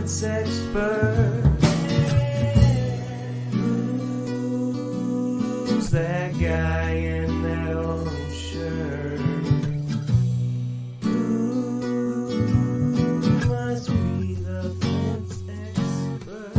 fence expert. Who's that guy in that orange shirt? Who must be the fence expert?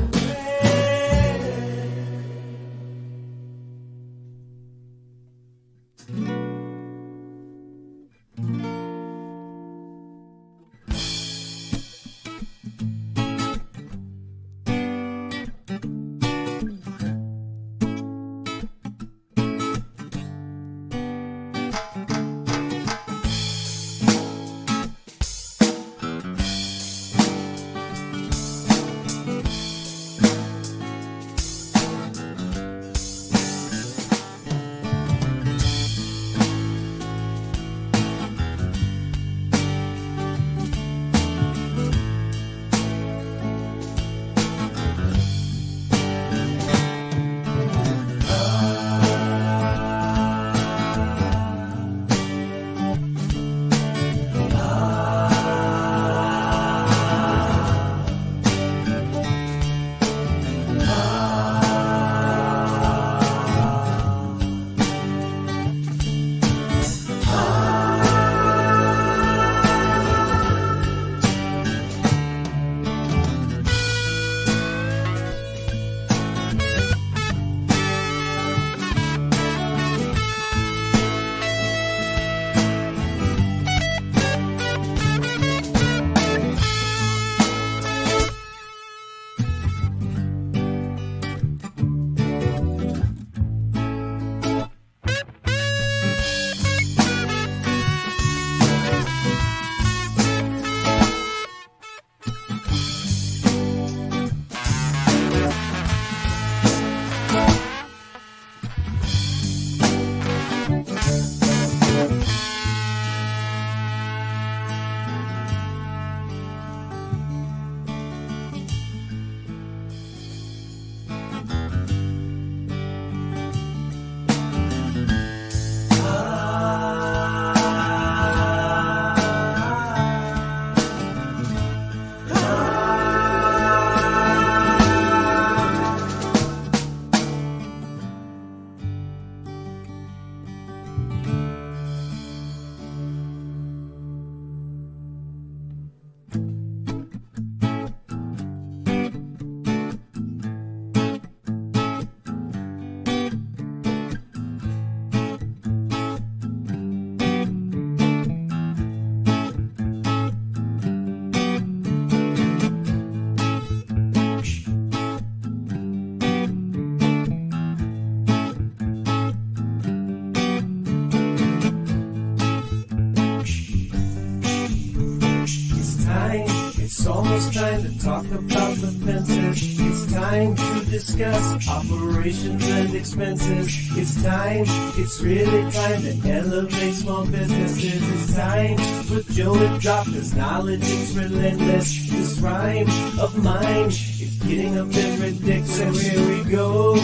It's almost time to talk about the fences. It's time to discuss operations and expenses. It's time, it's really time to elevate small businesses. It's time to put Joe and drop his knowledge. It's relentless. This rhyme of mine is getting a bit ridiculous. So here we go.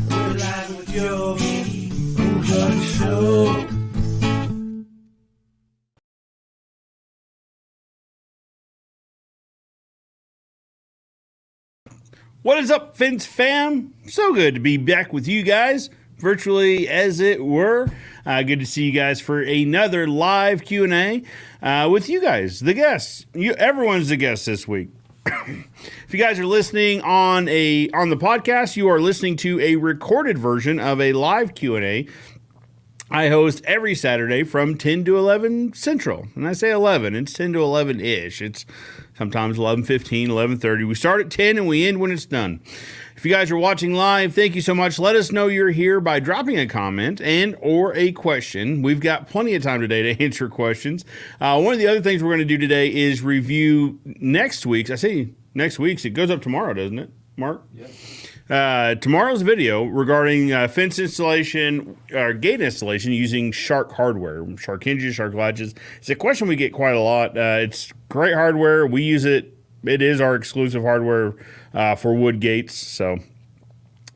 We're live with Joe. Enjoy the show. What is up, Fence fam? So good to be back with you guys, virtually as it were. Good to see you guys for another live Q&A with you guys, the guests. Everyone's the guest this week. If you guys are listening on the podcast, you are listening to a recorded version of a live Q&A I host every Saturday from 10 to 11 Central. And I say 11, it's 10 to 11-ish. It's sometimes 11:15, 11:30. We start at 10 and we end when it's done. If you guys are watching live, thank you so much. Let us know you're here by dropping a comment and or a question. We've got plenty of time today to answer questions. One of the other things we're going to do today is review next week's. I say next week's. It goes up tomorrow, doesn't it, Mark? Yep. Tomorrow's video regarding fence installation or gate installation using Shark hardware, Shark hinges, Shark latches. It's a question we get quite a lot. It's great hardware. We use it. It is our exclusive hardware for wood gates. So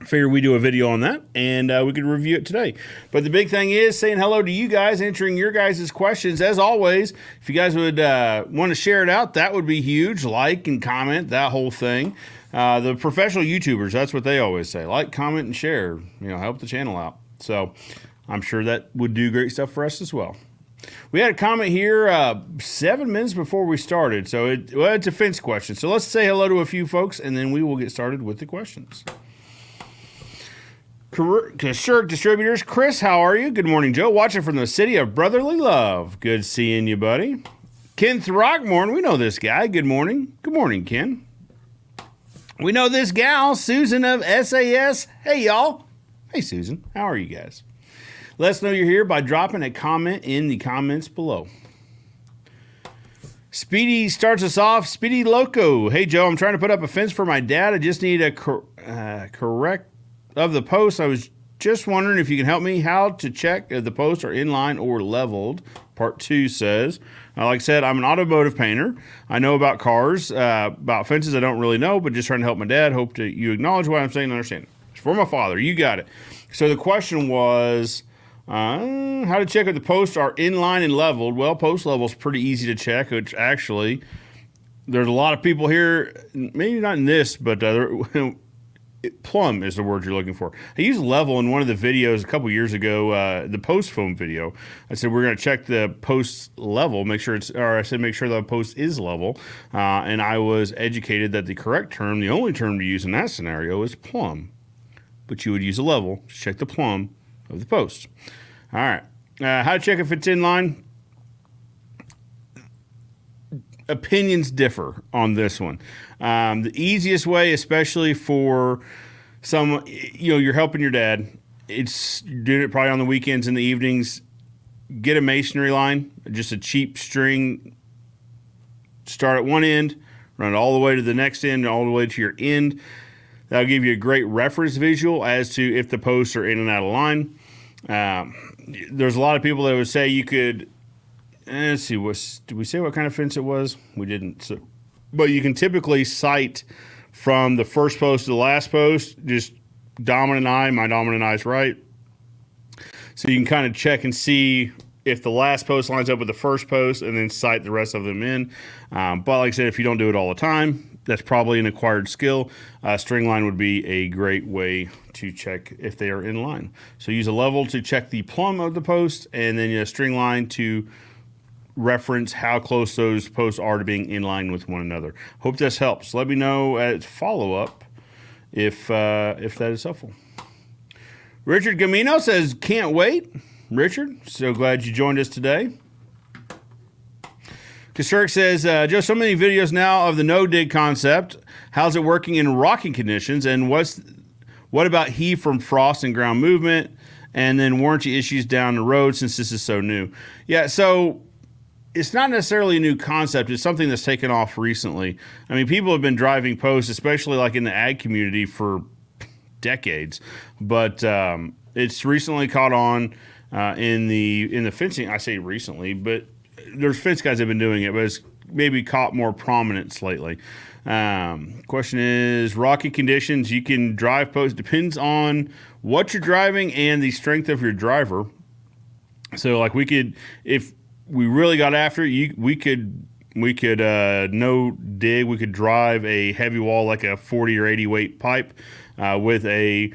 figure we do a video on that, and we could review it today. But the big thing is saying hello to you guys, answering your guys' questions. As always, if you guys would want to share it out, that would be huge. Like and comment, that whole thing. The professional YouTubers, that's what they always say. Like, comment, and share. Help the channel out. So I'm sure that would do great stuff for us as well. We had a comment here 7 minutes before we started. So it's a fence question. So let's say hello to a few folks, and then we will get started with the questions. Shirk Distributors, Chris, how are you? Good morning, Joe. Watching from the city of brotherly love. Good seeing you, buddy. Ken Throckmorton, we know this guy. Good morning. Good morning, Ken. We know this gal, Susan of SAS. Hey, y'all. Hey, Susan. How are you guys? Let us know you're here by dropping a comment in the comments below. Speedy starts us off. Speedy Loco. Hey, Joe, I'm trying to put up a fence for my dad. I just need a correct of the post. I was just wondering if you can help me how to check if the posts are in line or leveled. Part 2 says, like I said, I'm an automotive painter. I know about cars. About fences, I don't really know, but just trying to help my dad. Hope that you acknowledge what I'm saying and understand. It's for my father. You got it. So the question was, how to check if the posts are in line and leveled. Well, post level is pretty easy to check, which actually, there's a lot of people here, maybe not in this, but plumb is the word you're looking for. I used level in one of the videos a couple years ago, the post foam video. I said we're going to check the post level, make sure make sure the post is level. And I was educated that the correct term, the only term to use in that scenario, is plumb. But you would use a level to check the plumb of the post. All right. How to check if it's in line? Opinions differ on this one. The easiest way, especially for some, you're helping your dad, it's doing it probably on the weekends and the evenings. Get a masonry line, just a cheap string. Start at one end, run it all the way to the next end, all the way to your end. That'll give you a great reference visual as to if the posts are in and out of line. There's a lot of people that would say you could. Let's see, did we say what kind of fence it was? We didn't. So, but you can typically sight from the first post to the last post, just dominant eye. My dominant eye is right. So you can kind of check and see if the last post lines up with the first post and then sight the rest of them in. But like I said, if you don't do it all the time, that's probably an acquired skill. String line would be a great way to check if they are in line. So use a level to check the plumb of the post, and then a string line to reference how close those posts are to being in line with one another. Hope this helps. Let me know at follow-up if that is helpful. Richard Gamino says, can't wait. Richard, so glad you joined us today. Kashirk says, Joe, so many videos now of the no-dig concept. How's it working in rocking conditions? And what about heave from frost and ground movement? And then warranty issues down the road since this is so new. Yeah, so it's not necessarily a new concept. It's something that's taken off recently. I mean, people have been driving posts, especially like in the ag community, for decades. But it's recently caught on in the fencing. I say recently, but there's fence guys that have been doing it, but it's maybe caught more prominence lately. Question is, rocky conditions, you can drive posts. Depends on what you're driving and the strength of your driver. So like we could, if we really got after it, we could no dig. We could drive a heavy wall like a 40 or 80 weight pipe with a.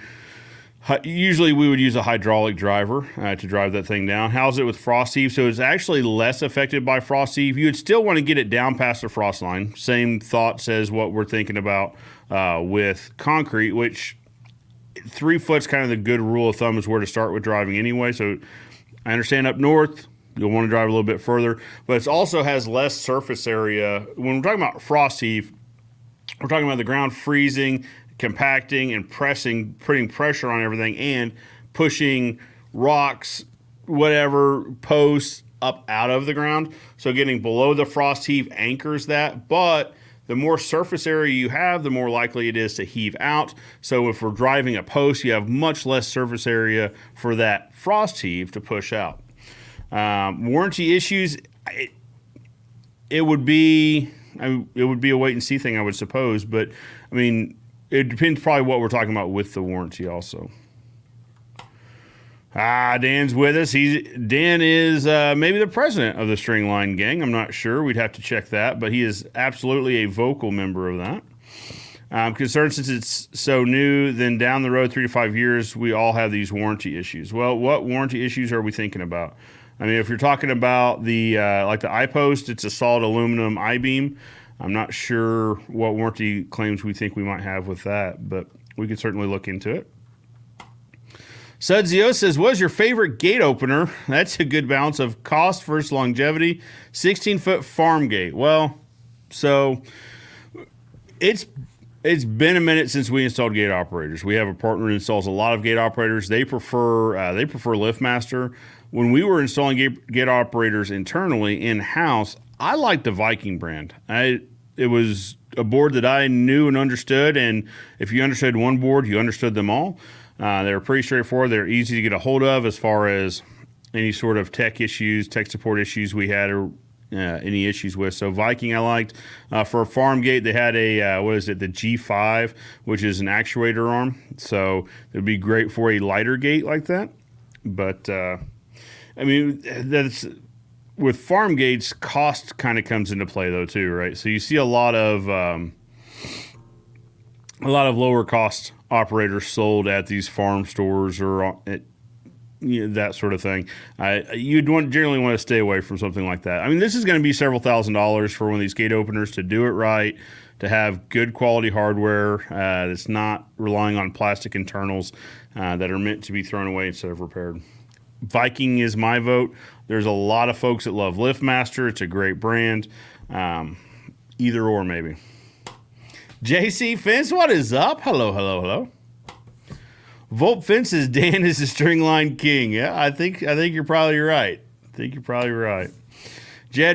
Usually we would use a hydraulic driver to drive that thing down. How's it with frost heave? So it's actually less affected by frost heave. You would still want to get it down past the frost line. Same thoughts as what we're thinking about with concrete, which 3 foot's kind of the good rule of thumb is where to start with driving anyway. So I understand up north, you'll want to drive a little bit further, but it also has less surface area. When we're talking about frost heave, we're talking about the ground freezing, compacting and pressing, putting pressure on everything and pushing rocks, whatever, posts up out of the ground. So getting below the frost heave anchors that, but the more surface area you have, the more likely it is to heave out. So if we're driving a post, you have much less surface area for that frost heave to push out. Warranty issues, it would be a wait and see thing, I would suppose. But I mean, it depends probably what we're talking about with the warranty also. Dan's with us. Dan is maybe the president of the Stringline Gang. I'm not sure. We'd have to check that, but he is absolutely a vocal member of that. I'm concerned since it's so new, then down the road 3 to 5 years, we all have these warranty issues. Well, what warranty issues are we thinking about? I mean, if you're talking about the like the iPost, it's a solid aluminum I-beam. I'm not sure what warranty claims we think we might have with that, but we could certainly look into it. Sudzio says, what is your favorite gate opener? That's a good balance of cost versus longevity. 16-foot farm gate. Well, so it's been a minute since we installed gate operators. We have a partner who installs a lot of gate operators. They prefer LiftMaster. When we were installing gate operators internally in-house, I liked the Viking brand. It was a board that I knew and understood, and if you understood one board, you understood them all. They were pretty straightforward. They're easy to get a hold of as far as any sort of tech support issues we had, or any issues with. So Viking I liked. For a farm gate, they had the G5, which is an actuator arm. So it would be great for a lighter gate like that. But, I mean, that's with farm gates, cost kind of comes into play though too, right? So you see a lot of lower cost operators sold at these farm stores or at, that sort of thing. You'd generally want to stay away from something like that. I mean, this is going to be several $1,000s for one of these gate openers to do it right, to have good quality hardware that's not relying on plastic internals that are meant to be thrown away instead of repaired. Viking is my vote. There's a lot of folks that love LiftMaster. It's a great brand. Either or maybe. JC Fence, what is up? Hello. Volt Fence says Dan is the Stringline King. Yeah, I think you're probably right. Jed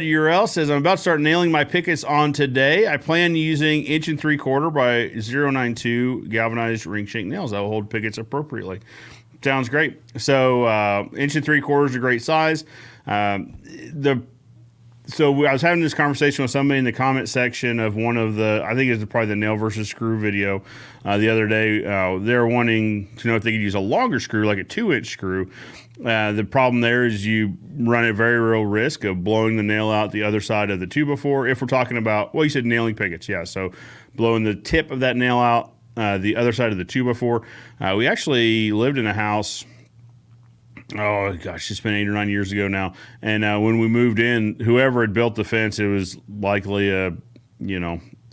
Urel says, I'm about to start nailing my pickets on today. I plan using 1 3/4 by 0.92 galvanized ring shank nails. That will hold pickets appropriately. Sounds great. So 1 3/4 is a great size. So I was having this conversation with somebody in the comment section of one of I think it's probably the nail versus screw video the other day. They were wanting to know if they could use a longer screw, like a 2-inch screw. The problem there is you run a very real risk of blowing the nail out the other side of the 2x4. If we're talking about, well, you said nailing pickets. Yeah, so blowing the tip of that nail out the other side of the 2x4. We actually lived in a house. Oh, gosh, it's been 8 or 9 years ago now. And when we moved in, whoever had built the fence, it was likely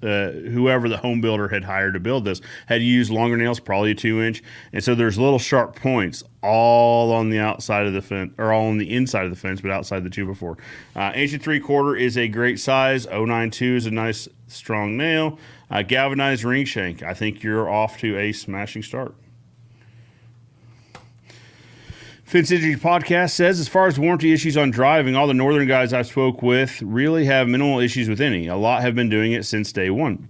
whoever the home builder had hired to build this had used longer nails, probably a 2-inch. And so there's little sharp points all on the outside of the fence, or all on the inside of the fence, but outside the 2x4. 1 3/4 is a great size. 0.92 is a nice, strong nail. Galvanized ring shank. I think you're off to a smashing start. Fence Industry Podcast says, as far as warranty issues on driving, all the northern guys I've spoke with really have minimal issues with any. A lot have been doing it since day one.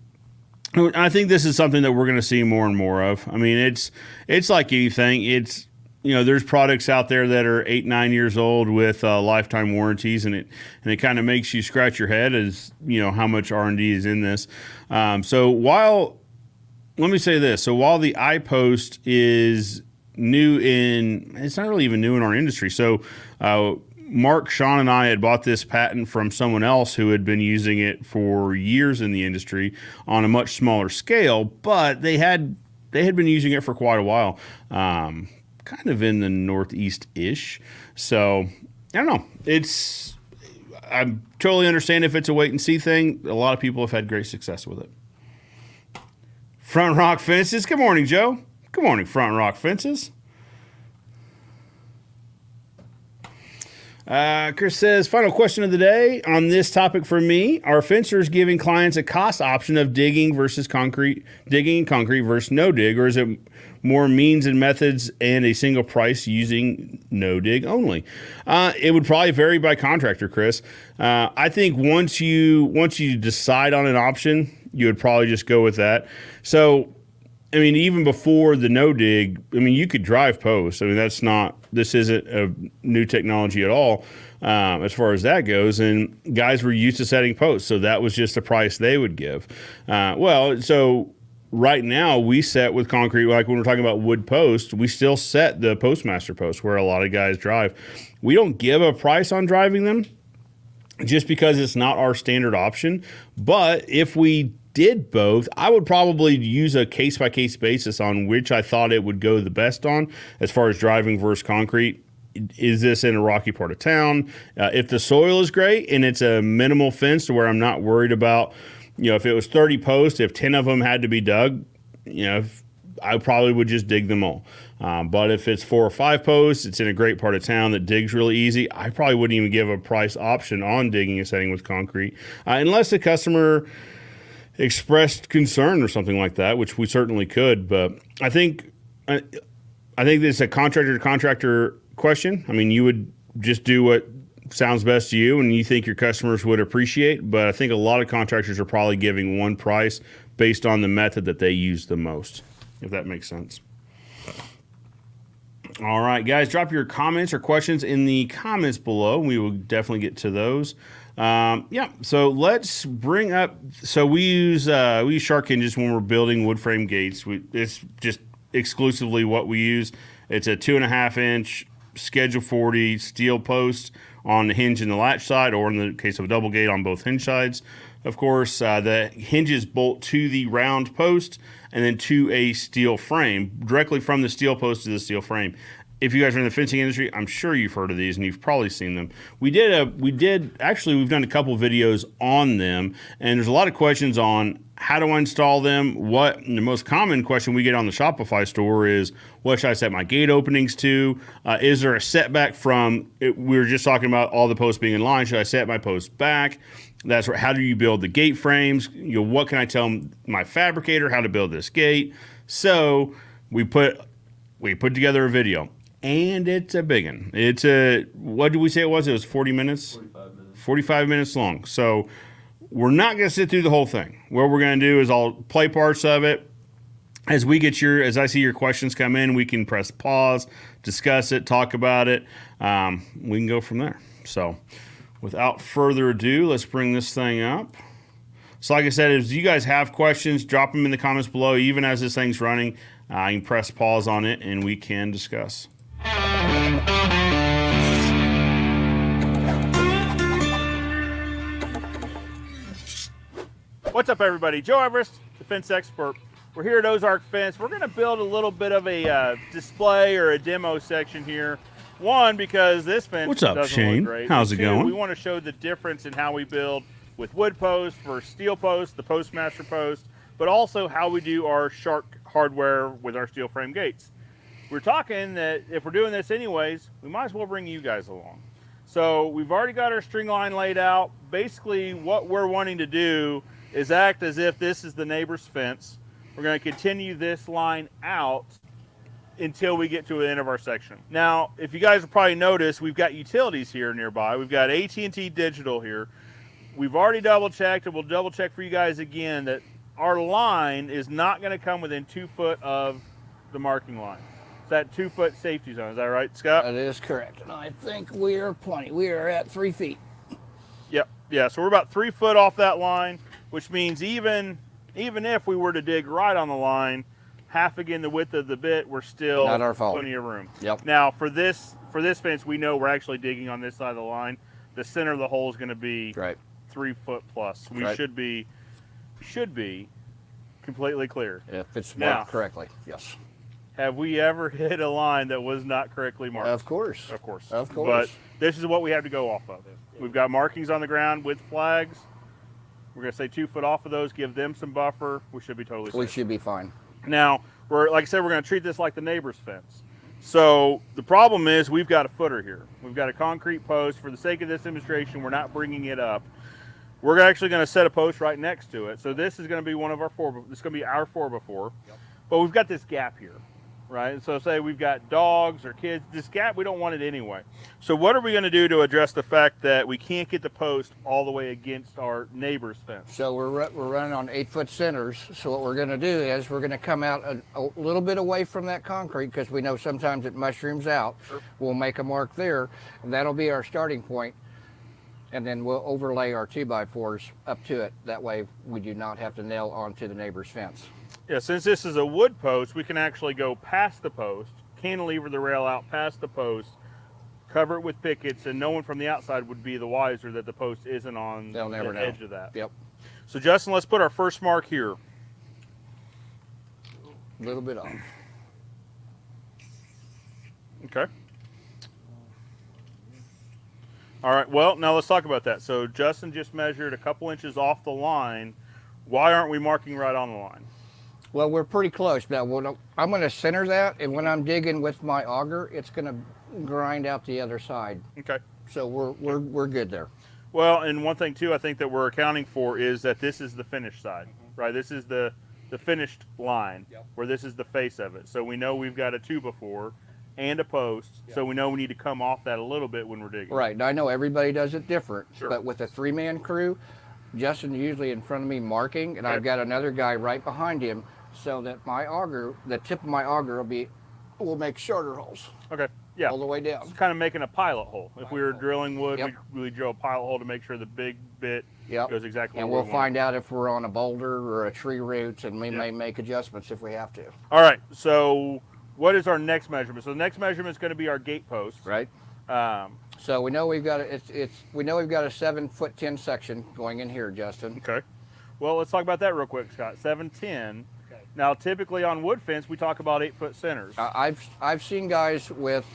I think this is something that we're going to see more and more of. I mean, it's like anything. It's, there's products out there that are 8, 9 years old with lifetime warranties, and it kind of makes you scratch your head as how much R&D is in this. Let me say this. So while the iPost is it's not really even new in our industry. So Mark, Sean, and I had bought this patent from someone else who had been using it for years in the industry on a much smaller scale, but they had been using it for quite a while, kind of in the Northeast-ish. So I don't know. I totally understand if it's a wait and see thing. A lot of people have had great success with it. Front Rock Fences. Good morning, Joe. Good morning, Front Rock Fences. Chris says, final question of the day on this topic for me. Are fencers giving clients a cost option of digging and concrete versus no dig, or is it more means and methods and a single price using no dig only? It would probably vary by contractor, Chris. I think once you decide on an option, you would probably just go with that. So, I mean, even before the no dig, I mean, you could drive posts. I mean, this isn't a new technology at all as far as that goes. And guys were used to setting posts, so that was just the price they would give. So right now we set with concrete, like when we're talking about wood post, we still set the Postmaster post where a lot of guys drive. We don't give a price on driving them just because it's not our standard option. But if we did both, I would probably use a case-by-case basis on which I thought it would go the best on as far as driving versus concrete. Is this in a rocky part of town? If the soil is great and it's a minimal fence to where I'm not worried about, if it was 30 posts, if 10 of them had to be dug, I probably would just dig them all. But if it's 4 or 5 posts, it's in a great part of town that digs really easy, I probably wouldn't even give a price option on digging a setting with concrete, unless the customer expressed concern or something like that, which we certainly could. But I think it's a contractor to contractor question. I mean, you would just do what sounds best to you and you think your customers would appreciate. But I think a lot of contractors are probably giving one price based on the method that they use the most, if that makes sense. All right, guys, drop your comments or questions in the comments below. We will definitely get to those. So let's bring up. So we use shark hinges when we're building wood frame gates. It's just exclusively what we use. It's a 2.5 inch Schedule 40 steel post on the hinge and the latch side, or in the case of a double gate, on both hinge sides. Of course, the hinges bolt to the round post and then to a steel frame, directly from the steel post to the steel frame. If you guys are in the fencing industry, I'm sure you've heard of these and you've probably seen them. We've done a couple videos on them, and there's a lot of questions on how to install them. The most common question we get on the Shopify store is, what should I set my gate openings to? Is there a setback from it? We were just talking about all the posts being in line. Should I set my posts back? That's right. How do you build the gate frames? What can I tell my fabricator how to build this gate? So we put together a video. And it's a big one. What did we say it was? It was 40 minutes? 45 minutes. 45 minutes long. So we're not going to sit through the whole thing. What we're going to do is I'll play parts of it. As I see your questions come in, we can press pause, discuss it, talk about it. We can go from there. So without further ado, let's bring this thing up. So like I said, if you guys have questions, drop them in the comments below. Even as this thing's running, you can press pause on it and we can discuss. What's up, everybody? Joe Everest, the fence expert. We're here at Ozark Fence. We're going to build a little bit of a display or a demo section here. One, because this fence doesn't Shane? Look great. How's it going? We want to show the difference in how we build with wood posts versus steel posts, the Postmaster post, but also how we do our Shark hardware with our steel frame gates. We're talking that if we're doing this anyways, we might as well bring you guys along. So we've already got our string line laid out. Basically, what we're wanting to do is act as if this is the neighbor's fence. We're going to continue this line out until we get to the end of our section. Now, if you guys have probably noticed, we've got utilities here nearby. We've got AT&T Digital here. We've already double checked, and we'll double check for you guys again that our line is not going to come within 2 foot of the marking line. That 2 foot safety zone. Is that right, Scott? That is correct. And I think we are plenty. We are at 3 feet. Yep. Yeah. So we're about 3 foot off that line, which means even if we were to dig right on the line, half again the width of the bit, we're still not our fault. Plenty of room. Yep. Now for this fence, we know we're actually digging on this side of the line. The center of the hole is going to be 3 foot plus. We should be completely clear. If it's marked correctly, yes. Have we ever hit a line that was not correctly marked? Of course. Of course. Of course. But this is what we have to go off of. We've got markings on the ground with flags. We're going to say 2 foot off of those, give them some buffer. We should be totally safe. We should be fine. Now, like I said, we're going to treat this like the neighbor's fence. So the problem is we've got a footer here. We've got a concrete post. For the sake of this demonstration, we're not bringing it up. We're actually going to set a post right next to it. So this is going to be one of our this is going to be our 4x4. Yep. But we've got this gap here. Right, so say we've got dogs or kids, this gap, we don't want it anyway. So what are we going to do to address the fact that we can't get the post all the way against our neighbor's fence? So we're running on 8 foot centers. So what we're going to do is we're going to come out a little bit away from that concrete, because we know sometimes it mushrooms out. Sure. We'll make a mark there, and that'll be our starting point. And then we'll overlay our 2x4s up to it. That way we do not have to nail onto the neighbor's fence. Yeah, since this is a wood post, we can actually go past the post, cantilever the rail out past the post, cover it with pickets, and no one from the outside would be the wiser that the post isn't on They'll never the know. edge of that. Yep. So Justin, let's put our first mark here. A little bit off. Okay. All right, well, now let's talk about that. So Justin just measured a couple inches off the line. Why aren't we marking right on the line? Well, we're pretty close now. I'm going to center that, and when I'm digging with my auger, it's going to grind out the other side. Okay. So we're good there. Well, and one thing too, I think that we're accounting for is that this is the finished side, right? This is the finished line, where this is the face of it. So we know we've got a 2x4 and a post, so we know we need to come off that a little bit when we're digging. Right. Now I know everybody does it different, Sure. but with a 3-man crew, Justin's usually in front of me marking, and Okay. I've got another guy right behind him, so that my auger, the tip of my auger will make shorter holes Okay. Yeah. all the way down. It's kind of making a pilot hole. If we were drilling wood, Yep. we drill a pilot hole to make sure the big bit Yep. goes exactly And where we'll we want. find out if we're on a boulder or a tree root, and we Yeah. may make adjustments if we have to. All right. So what is our next measurement? So the next measurement is going to be our gate post. Right. Um, So we know we've got we know we've got a 7'10" section going in here, Justin. okay. Well, let's talk about that real quick, Scott. 7'10". Now, typically on wood fence, we talk about 8-foot centers. I've seen guys with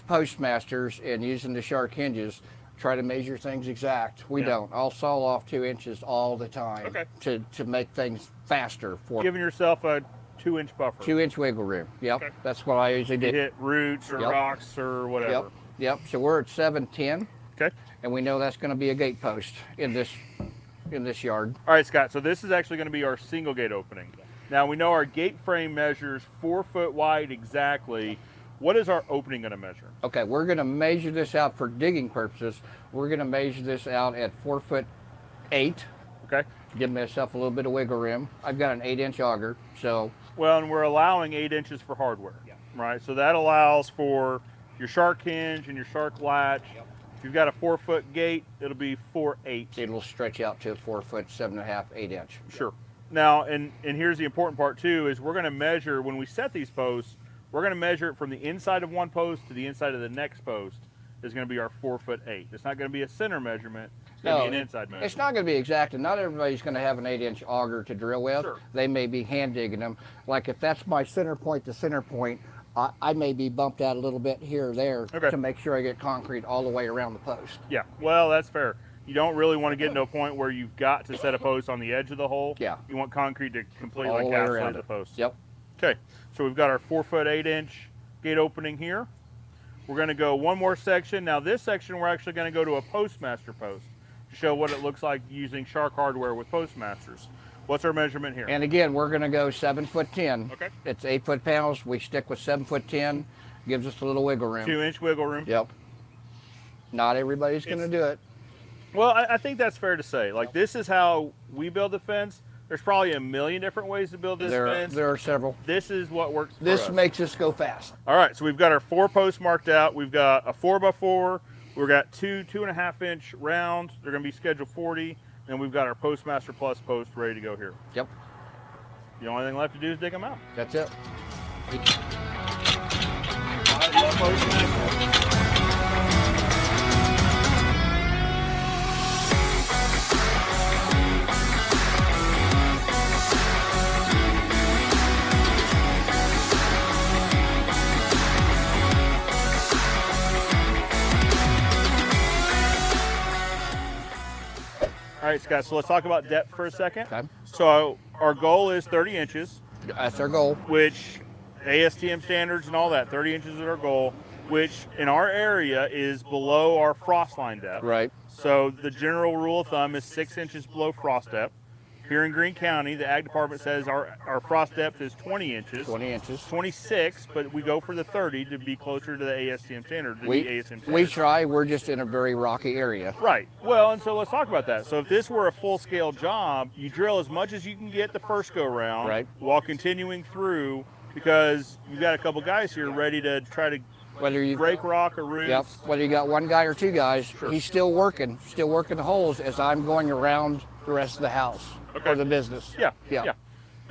Postmasters and using the shark hinges try to measure things exact. We Yeah. don't. I'll saw off 2 inches all the time Okay. to make things faster for Giving yourself a 2-inch buffer. 2-inch wiggle room. Yep, Okay. that's what I usually to do. hit roots or Yep. rocks or whatever. Yep, yep. So we're at 7'10", Okay. and we know that's going to be a gate post in this yard. All right, Scott. So this is actually going to be our single gate opening. Now we know our gate frame measures 4 foot wide exactly. What is our opening going to measure? Okay, we're going to measure this out for digging purposes. We're going to measure this out at 4'8". Okay. Give myself a little bit of wiggle room. I've got an 8-inch auger, so Well, and we're allowing 8 inches for hardware, right? So that allows for your shark hinge and your shark latch. If you've got a 4-foot gate, it'll be 4'8". it'll stretch out to a 4 foot, 7.5, 8-inch. Sure. Now, and here's the important part too, is we're going to measure, when we set these posts, we're going to measure it from the inside of one post to the inside of the next post is going to be our 4'8". It's not going to be a center measurement. It's going to be an inside measurement. It's not going to be exact, and not everybody's going to have an 8-inch auger to drill with. Sure. They may be hand digging them. Like if that's my center point to center point, I may be bumped out a little bit here or there Okay. to make sure I get concrete all the way around the post. Yeah, well, that's fair. You don't really want to get into a point where you've got to set a post on the edge of the hole. Yeah. You want concrete to completely All the way encapsulate around the it. post. Yep. Okay, so we've got our 4'8" gate opening here. We're going to go one more section. Now this section, we're actually going to go to a Postmaster post to show what it looks like using Shark hardware with Postmasters. What's our measurement here? And again, we're going to go 7'10". Okay. It's 8-foot panels. We stick with 7'10". Gives us a little wiggle room. 2-inch wiggle room. Yep. Not everybody's going to do it. Well, I think that's fair to say. Like, this is how we build the fence. There's probably a million different ways to build this fence. There are several. This is what works for This us. makes us go fast. All right, so we've got our 4 posts marked out. We've got a 4x4. We've got 2.5 inch round. They're going to be scheduled 40. And we've got our Postmaster Plus post ready to go here. Yep. The only thing left to do is dig them out. That's it. All right, Scott, so let's talk about depth for a second. Okay. So our goal is 30 inches, That's our goal. which ASTM standards and all that, 30 inches is our goal, which in our area is below our frost line depth. Right. So the general rule of thumb is 6 inches below frost depth. Here in Greene County, the Ag Department says our frost depth is 20 inches. 20 inches. 26, but we go for the 30 to be closer to the ASTM standard. We ASTM try. We're just in a very rocky area. Right. Well, and so let's talk about that. So if this were a full-scale job, you drill as much as you can get the first go-round, Right. while continuing through, because you've got a couple guys here ready to try to Whether you break rock or roots. Yep. Whether you got one guy or two guys, he's still working the holes as I'm going around the rest of the house Okay. or the business. Yeah. Yeah.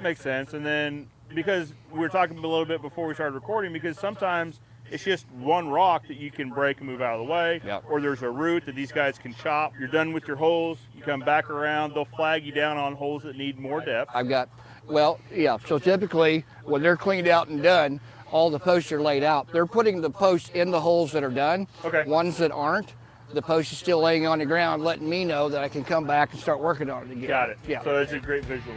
Makes sense. And then because we were talking a little bit before we started recording, because sometimes it's just one rock that you can break and move out of the way, Yep. or there's a root that these guys can chop. You're done with your holes, you come back around, they'll flag you down on holes that need more depth. I've got, well, yeah. So typically, when they're cleaned out and done, all the posts are laid out. They're putting the posts in the holes that are done. Okay. Ones that aren't, the post is still laying on the ground, letting me know that I can come back and start working on it again. Got it. Yeah. So it's a great visual.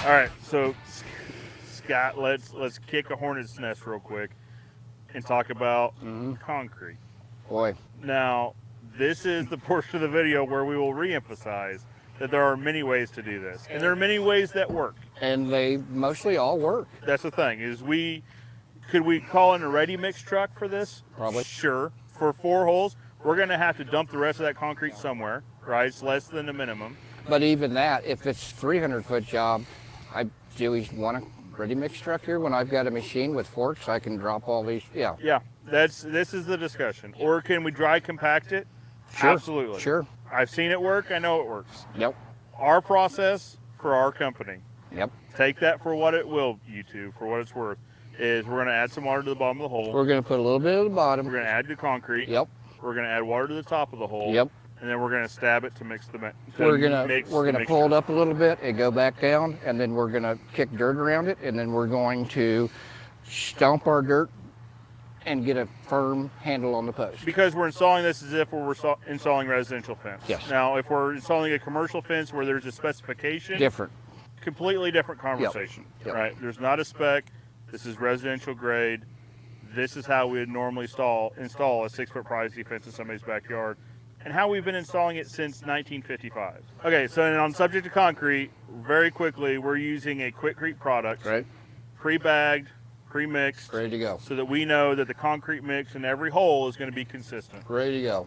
All right, so Scott, let's kick a hornet's nest real quick and talk about concrete. Boy, Now, this is the portion of the video where we will reemphasize that there are many ways to do this, and there are many ways that work. and they mostly all work. That's the thing. Could we call in a ready mix truck for this? Probably. Sure. For 4 holes, we're going to have to dump the rest of that concrete somewhere, right? It's less than the minimum. But even that, if it's 300-foot job, do we want a ready mix truck here when I've got a machine with forks? I can drop all these. Yeah. Yeah, this is the discussion. Or can we dry compact it? Sure. Absolutely. Sure. I've seen it work. I know it works. Yep. Our process for our company, Yep. take that for what it will, YouTube, for what it's worth, is we're going to add some water to the bottom of the hole. We're going to put a little bit at the We're bottom. going to add the concrete. Yep. We're going to add water to the top of the hole. Yep. And then we're going to stab it to mix the We're gonna pull it up a little bit and go back down, and then we're gonna kick dirt around it, and then we're going to stomp our dirt and get a firm handle on the post. Because we're installing this as if we're installing residential fence. Yes. Now, if we're installing a commercial fence where there's a specification, Different. completely different conversation, Yep. right? There's not a spec. This is residential grade. This is how we would normally install a 6-foot privacy fence in somebody's backyard, and how we've been installing it since 1955. Okay, so on subject to concrete, very quickly, we're using a Quikrete product, Right. pre-bagged, pre-mixed, Ready to go. so that we know that the concrete mix in every hole is going to be consistent. Ready to go.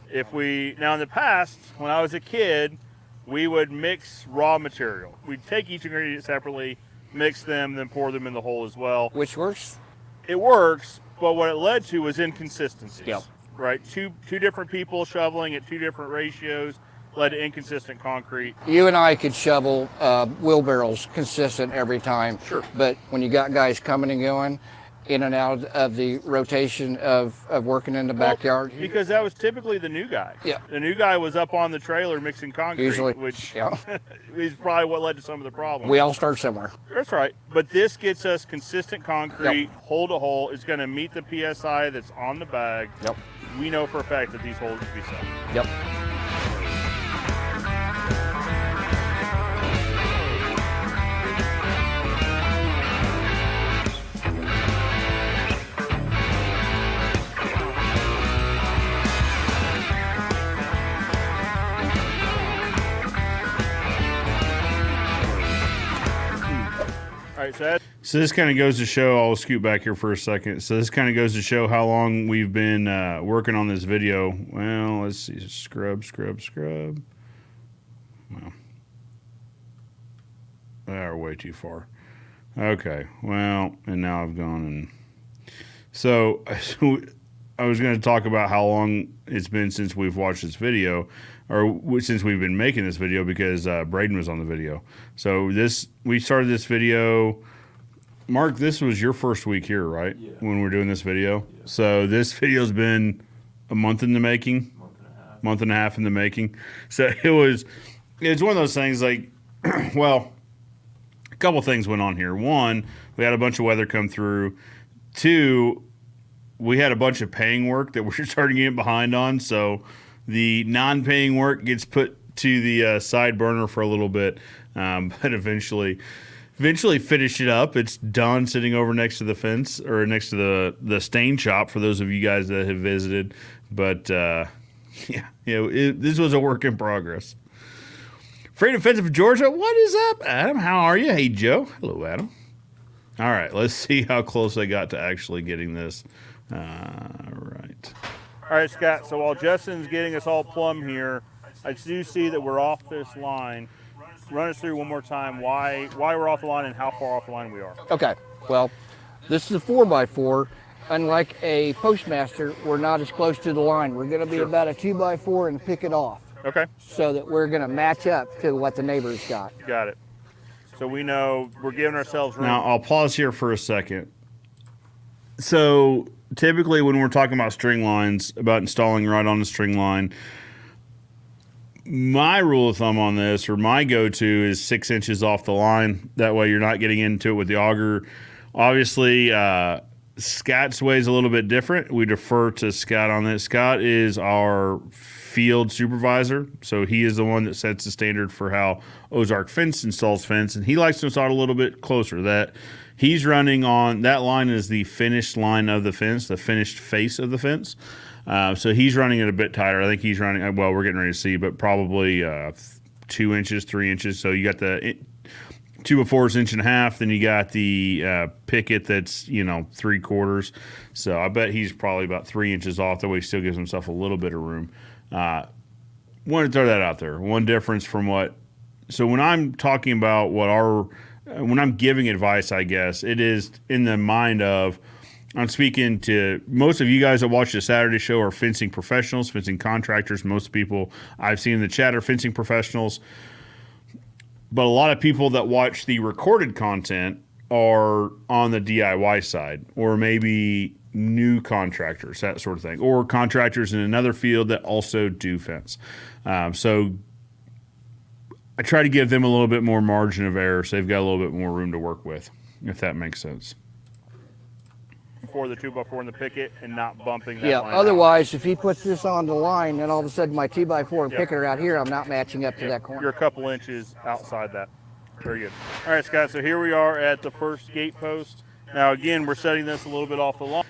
Now in the past, when I was a kid, we would mix raw material. We'd take each ingredient separately, mix them, then pour them in the hole as well. Which works. It works, but what it led to was inconsistencies. Yep. Right? Two different people shoveling at 2 different ratios led to inconsistent concrete. You and I could shovel wheelbarrows consistent every time. Sure. But when you got guys coming and going in and out of the rotation of working in the backyard, Because that was typically the new guy. Yeah. The new guy was up on the trailer mixing concrete, usually, which yeah, is probably what led to some of the problems. we all start somewhere. That's right. But this gets us consistent concrete, Yep. hole to hole. It's going to meet the PSI that's on the bag. Yep. We know for a fact that these holes will be set. Yep. All right, so that's So this kind of goes to show, I'll scoot back here for a second. So this kind of goes to show how long we've been working on this video. Well, let's see, scrub. Well, they are way too far. Okay, well, and now I've gone and... So I was going to talk about how long it's been since we've watched this video, or since we've been making this video, because Braden was on the video. So we started this video... Mark, this was your first week here, right? Yeah. When we're doing this video. Yeah. So this video's been a month in the making, month and a half in the making. So it's one of those things like, well, a couple things went on here. One, we had a bunch of weather come through. Two, we had a bunch of paying work that we're starting to get behind on. So the non-paying work gets put to the side burner for a little bit, but eventually finish it up. It's done, sitting over next to the fence, or next to the stain shop for those of you guys that have visited. But this was a work in progress. Freedom Fence of Georgia, what is up, Adam? How are you? Hey, Joe. Hello, Adam. All right, let's see how close I got to actually getting this. Right. all right, Scott. So while Justin's getting us all plumb here, I do see that we're off this line. Run us through one more time why we're off the line and how far off the line we are. Okay, well, this is a 4x4. Unlike a Postmaster, we're not as close to the line. We're going to be about a 2x4 and pick it off Okay, so that we're going to match up to what the neighbor's got. got it. So we know we're giving ourselves room. Now, I'll pause here for a second. So, typically, when we're talking about string lines, about installing right on the string line, my rule of thumb on this, or my go-to, is 6 inches off the line. That way, you're not getting into it with the auger. Obviously, Scott's way is a little bit different. We defer to Scott on this. Scott is our field supervisor, so he is the one that sets the standard for how Ozark Fence installs fence, and he likes to install it a little bit closer. That he's running on that line is the finished line of the fence, the finished face of the fence. So he's running it a bit tighter. I think he's running, well, we're getting ready to see, but probably 2 inches, 3 inches. So you got the 2x4 is 1.5 inches. Then you got the picket that's 3/4. So I bet he's probably about 3 inches off. That way he still gives himself a little bit of room. Wanted to throw that out there. One difference from what. So when I'm talking about when I'm giving advice, I guess it is in the mind of. I'm speaking to most of you guys that watch the Saturday show are fencing professionals, fencing contractors. Most people I've seen in the chat are fencing professionals. But a lot of people that watch the recorded content are on the DIY side, or maybe new contractors, that sort of thing, or contractors in another field that also do fence. So I try to give them a little bit more margin of error so they've got a little bit more room to work with, if that makes sense. For the 2x4 and the picket and not bumping that Yeah, line otherwise, if he puts this on the line, then all of a sudden my 2x4 and picket are out here, I'm not matching up to that corner. You're a couple inches outside that. Very good. All right, Scott, so here we are at the first gate post. Now, again, we're setting this a little bit off the line.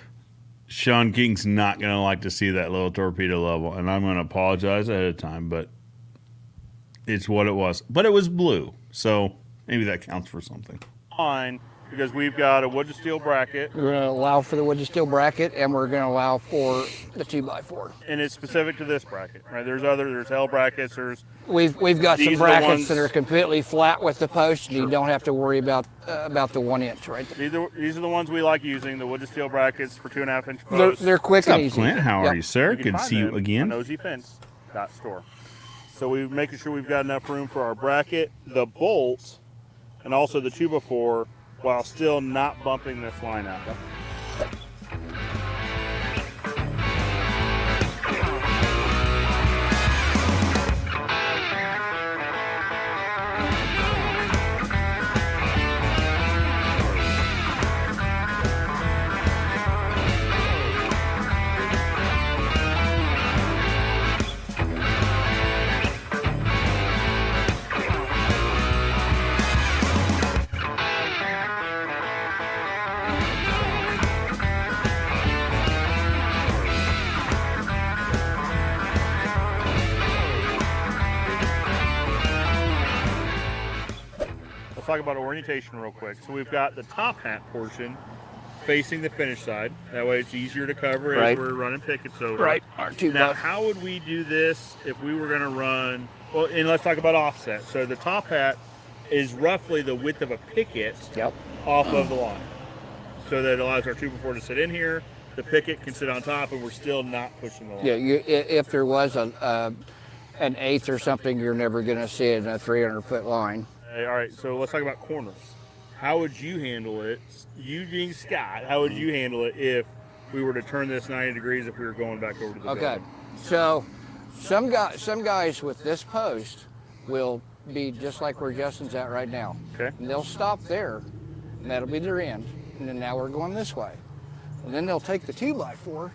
Sean King's not going to like to see that little torpedo level, and I'm going to apologize ahead of time, but it's what it was. But it was blue, so maybe that counts for something. Line, because we've got a wood to steel bracket, We're going to allow for the wood to steel bracket, and we're going to allow for the 2x4. and it's specific to this bracket, right? There's L brackets, there's We've got These some are the brackets ones- that are completely flat with the post, and you don't have to worry about the 1 inch right there. these are the ones we like using, the wood to steel brackets for 2.5 inch posts. They're quick What's and up, easy. Clint? How are Yep. you, sir? You can Good to find see you them again. on OZFence.store. So we're making sure we've got enough room for our bracket, the bolt, and also the 2x4 while still not bumping this line out. Let's talk about orientation real quick. So we've got the top hat portion facing the finish side. That way it's easier to cover Right. as we're running pickets over. Right, our 2x4. Now, how would we do this if we were going to run? Well, and let's talk about offset. So the top hat is roughly the width of a picket Yep. off of the line. So that allows our 2x4 to sit in here. The picket can sit on top, and we're still not pushing the line. Yeah, if there was an eighth or something, you're never going to see it in a 300-foot line. All right, so let's talk about corners. How would you handle it? You being Scott, how would you handle it if we were to turn this 90 degrees if we were going back over to the Okay, building? so some guys with this post will be just like where Justin's at right now. Okay. And they'll stop there, and that'll be their end. And then now we're going this way. And then they'll take the 2x4,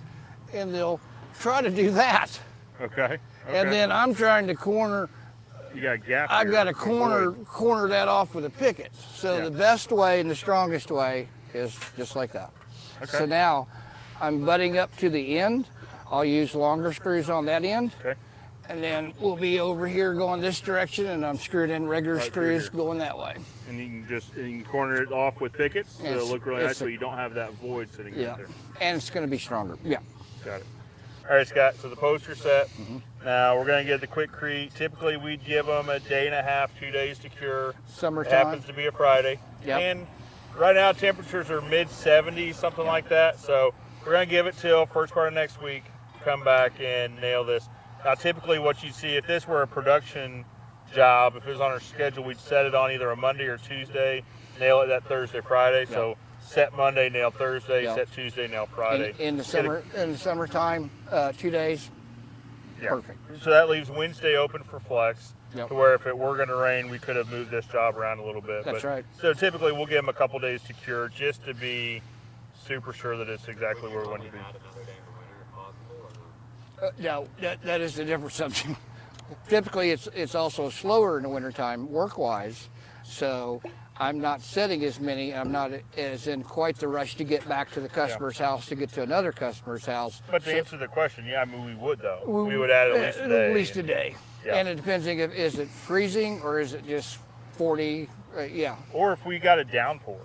and they'll try to do that. Okay. And then I'm trying to corner. you got a gap. I've here. got to corner that off with a picket. So Yeah. the best way and the strongest way is just like that. Okay. So now I'm butting up to the end. I'll use longer screws on that end. Okay. And then we'll be over here going this direction, and I'm screwed in regular Right through screws here. going that way. And you can corner it off with pickets, so Yes, it'll look really nice, it's so you don't have that void sitting Yeah. out there. And it's going to be stronger. Yeah. Got it. All right, Scott, so the posts are set. Now we're going to get the Quikrete. Typically, we'd give them a day and a half, 2 days to cure. It Summertime. happens to be a Friday. Yep. And right now, temperatures are mid-70s, something like that. So we're going to give it till first part of next week, come back and nail this. Now, typically what you'd see, if this were a production job, if it was on our schedule, we'd set it on either a Monday or Tuesday, nail it that Thursday, Friday. So set Monday, nail Thursday, Yeah. set Tuesday, nail Friday. In the summertime, 2 days. Yeah. Perfect. So that leaves Wednesday open for flex. Yep. To where if it were going to rain, we could have moved this job around a little bit. That's right. So typically we'll give them a couple days to cure just to be super sure that it's exactly where we want it to be. No, that is a different subject. Typically, it's also slower in the wintertime work-wise, so I'm not setting as many. I'm not as in quite the rush to get back to the customer's house to get to another customer's house. But to answer the question, yeah, I mean, we would though. We would add at least a day. At least a day. Yeah. And it depends if is it freezing or is it just 40? Yeah. Or if we got a downpour.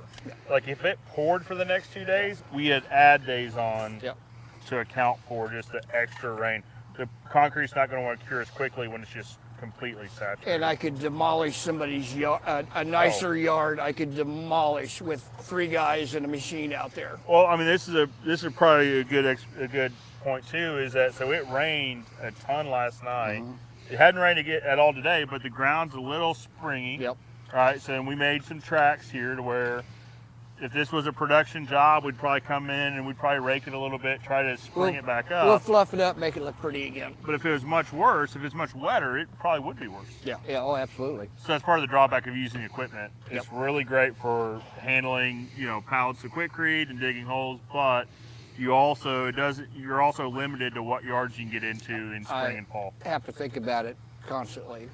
Like if it poured for the next 2 days, we had add days on Yep. to account for just the extra rain. The concrete's not going to want to cure as quickly when it's just completely saturated. And I could demolish somebody's yard, a nicer yard. I could demolish with 3 guys and a machine out there. Well, I mean, this is probably a good point too. Is that so? It rained a ton last night. It hadn't rained at all today, but the ground's a little springy. Yep. Right. So we made some tracks here to where if this was a production job, we'd probably come in and we'd probably rake it a little bit, try to spring it back up. We'll fluff it up, make it look pretty again. But if it was much worse, if it's much wetter, it probably would be worse. Yeah. Yeah. Oh, absolutely. So that's part of the drawback of using equipment. It's really great for handling, pallets of Quikrete and digging holes, but you're also limited to what yards you can get into in spring and fall. Have to think about it constantly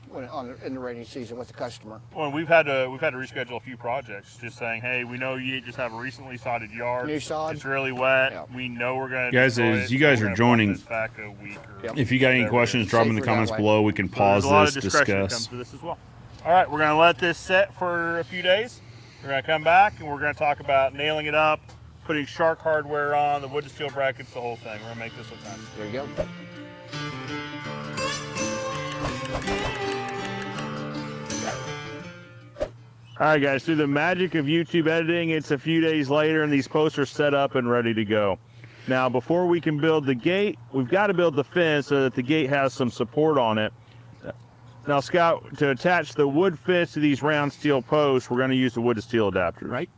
in the rainy season with the customer. Well, we've had to reschedule a few projects, just saying, hey, we know you just have a recently sodded yard. New sod. It's really wet. Yeah. We know we're going to Guys, as you guys are joining, back a week or if you got any questions, drop them in the Safer that comments way. below. We can So pause there's a lot this, of discretion that comes discuss. to this as well. All right, we're going to let this set for a few days. We're going to come back and we're going to talk about nailing it up, putting Shark hardware on, the wood to steel brackets, the whole thing. We're going to make this look nice. There you go. All right, guys, through the magic of YouTube editing, it's a few days later and these posts are set up and ready to go. Now, before we can build the gate, we've got to build the fence so that the gate has some support on it. Now, Scott, to attach the wood fence to these round steel posts, we're going to use the wood to steel adapters. Right.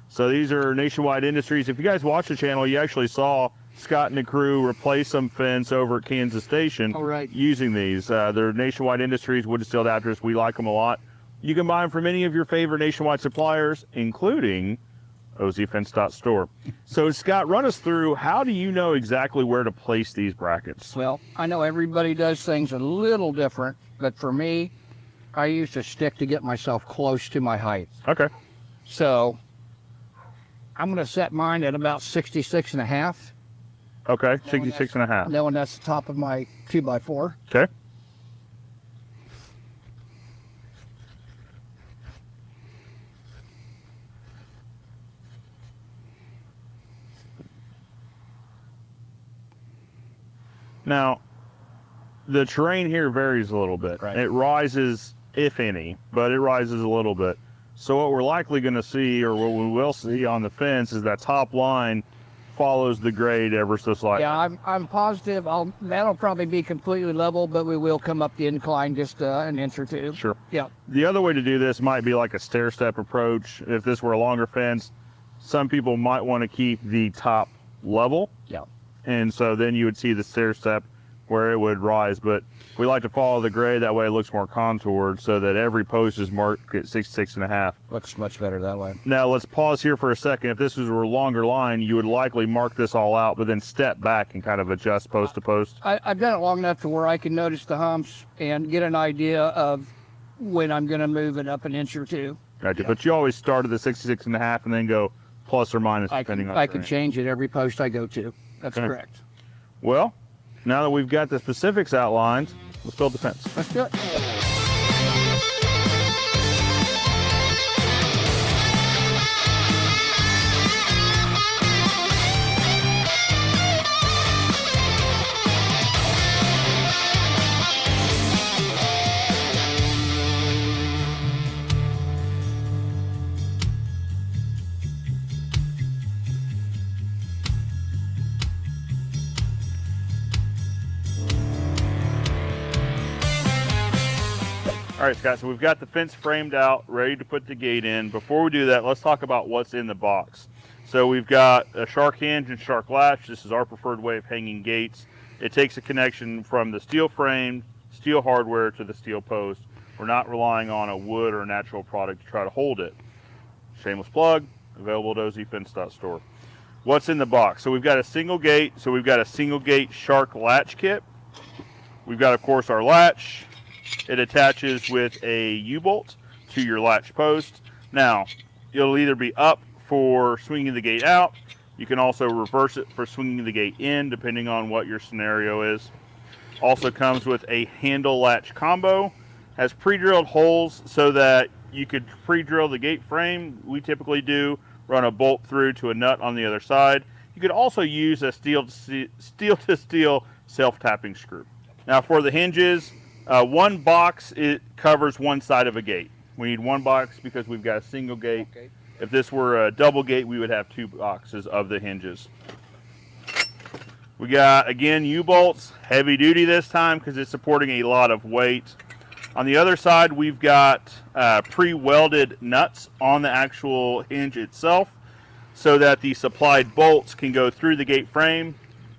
So these are Nationwide Industries. If you guys watch the channel, you actually saw Scott and the crew replace some fence over at Kansas Station All right. using these. They're Nationwide Industries wood to steel adapters. We like them a lot. You can buy them from any of your favorite Nationwide suppliers, including ozfence.store. So, Scott, run us through, how do you know exactly where to place these brackets? Well, I know everybody does things a little different, but for me, I use a stick to get myself close to my height. Okay. So I'm going to set mine at about 66 and a half, Okay, 66 and a half. knowing that's the top of my 2x4. Okay. Now, the terrain here varies a little bit. Right. It rises, if any, but it rises a little bit. So what we're likely going to see, or what we will see on the fence, is that top line follows the grade ever so slightly. Yeah, I'm positive that'll probably be completely level, but we will come up the incline just an inch or two. Sure. Yeah. The other way to do this might be like a stair-step approach. If this were a longer fence, some people might want to keep the top level. Yeah. And so then you would see the stair-step where it would rise. But we like to follow the grade. That way it looks more contoured so that every post is marked at 66 and a half. Looks much better that way. Now let's pause here for a second. If this was a longer line, you would likely mark this all out, but then step back and kind of adjust post to post. I've done it long enough to where I can notice the humps and get an idea of when I'm going to move it up an inch or two. Gotcha. But you always start at the 66 and a half and then go plus or minus depending on I terrain. can change it every post I go to. That's Okay. correct. Well, now that we've got the specifics outlined, let's build the fence. Let's do it. All right, Scott, so we've got the fence framed out, ready to put the gate in. Before we do that, let's talk about what's in the box. So we've got a shark hinge and shark latch. This is our preferred way of hanging gates. It takes a connection from the steel frame, steel hardware to the steel post. We're not relying on a wood or a natural product to try to hold it. Shameless plug, available at ozfence.store. What's in the box? So we've got a single gate. So we've got a single gate shark latch kit. We've got, of course, our latch. It attaches with a U-bolt to your latch post. Now, it'll either be up for swinging the gate out. You can also reverse it for swinging the gate in, depending on what your scenario is. Also comes with a handle latch combo. Has pre-drilled holes so that you could pre-drill the gate frame. We typically do run a bolt through to a nut on the other side. You could also use a steel to steel self-tapping screw. Now for the hinges, one box, it covers one side of a gate. We need one box because we've got a single gate. Okay. If this were a double gate, we would have two boxes of the hinges. We got, again, U-bolts, heavy duty this time because it's supporting a lot of weight. On the other side, we've got pre-welded nuts on the actual hinge itself so that the supplied bolts can go through the gate frame.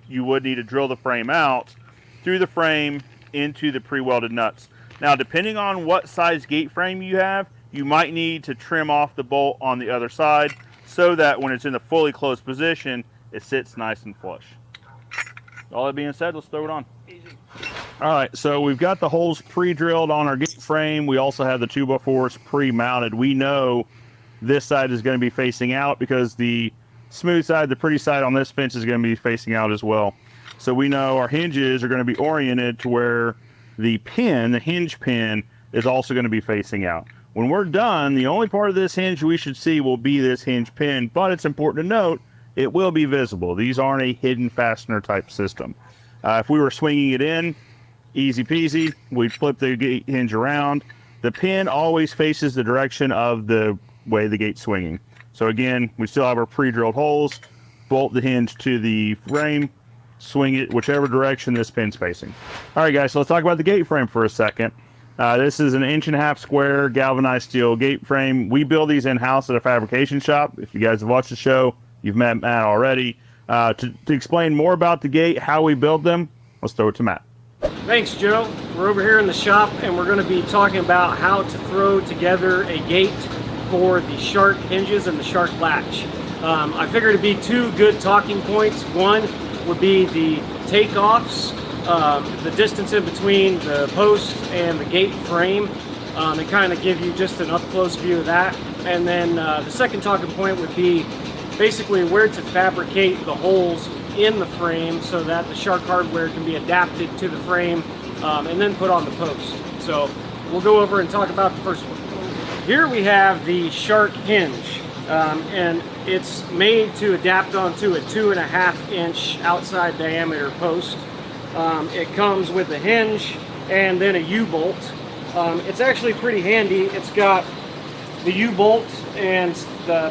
You would need to drill the frame out through the frame into the pre-welded nuts. Now, depending on what size gate frame you have, you might need to trim off the bolt on the other side so that when it's in the fully closed position, it sits nice and flush. All that being said, let's throw it on. All right, so we've got the holes pre-drilled on our gate frame. We also have the 2x4s pre-mounted. We know this side is going to be facing out because the smooth side, the pretty side on this fence is going to be facing out as well. So we know our hinges are going to be oriented to where the pin, the hinge pin, is also going to be facing out. When we're done, the only part of this hinge we should see will be this hinge pin, but it's important to note it will be visible. These aren't a hidden fastener type system. If we were swinging it in, easy peasy, we'd flip the gate hinge around. The pin always faces the direction of the way the gate's swinging. So again, we still have our pre-drilled holes, bolt the hinge to the frame, swing it whichever direction this pin's facing. All right, guys, so let's talk about the gate frame for a second. This is an 1.5 inch square galvanized steel gate frame. We build these in-house at a fabrication shop. If you guys have watched the show, you've met Matt already. To explain more about the gate, how we build them, let's throw it to Matt. Thanks, Joe. We're over here in the shop and we're going to be talking about how to throw together a gate for the shark hinges and the shark latch. I figured it'd be two good talking points. One would be the takeoffs, the distance in between the post and the gate frame, and kind of give you just an up-close view of that. And then the second talking point would be basically where to fabricate the holes in the frame so that the shark hardware can be adapted to the frame and then put on the post. So we'll go over and talk about the first one. Here we have the shark hinge, and it's made to adapt onto a 2.5 inch outside diameter post. It comes with a hinge and then a U-bolt. It's actually pretty handy. It's got the U-bolt and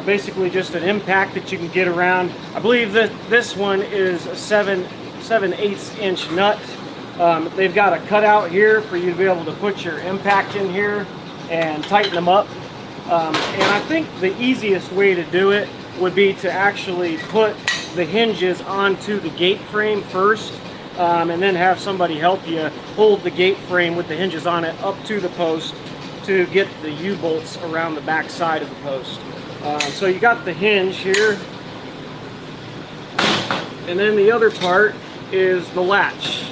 basically just an impact that you can get around. I believe that this one is a 7/8 inch nut. They've got a cutout here for you to be able to put your impact in here and tighten them up. And I think the easiest way to do it would be to actually put the hinges onto the gate frame first, and then have somebody help you hold the gate frame with the hinges on it up to the post to get the U-bolts around the back side of the post. So you got the hinge here, and then the other part is the latch.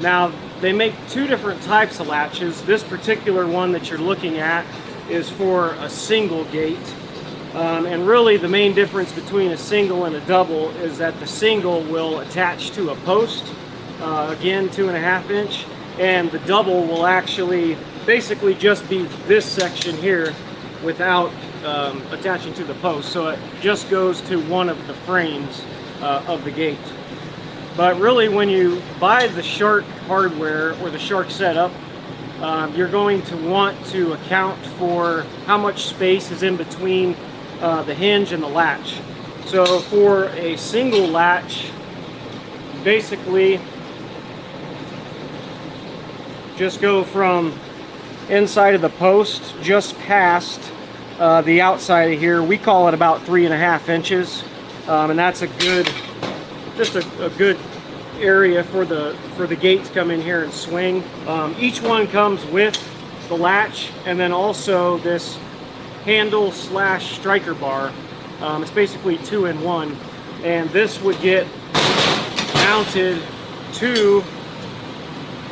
Now they make two different types of latches. This particular one that you're looking at is for a single gate, and really the main difference between a single and a double is that the single will attach to a post, again 2.5 inch, and the double will actually basically just be this section here without attaching to the post, so it just goes to one of the frames of the gate. But really, when you buy the shark hardware or the shark setup, you're going to want to account for how much space is in between the hinge and the latch. So for a single latch, basically just go from inside of the post, just past the outside of here. We call it about 3.5 inches, and that's a good, just a good area for the gate to come in here and swing. Each one comes with the latch and then also this handle slash striker bar. It's basically 2-in-1, and this would get mounted to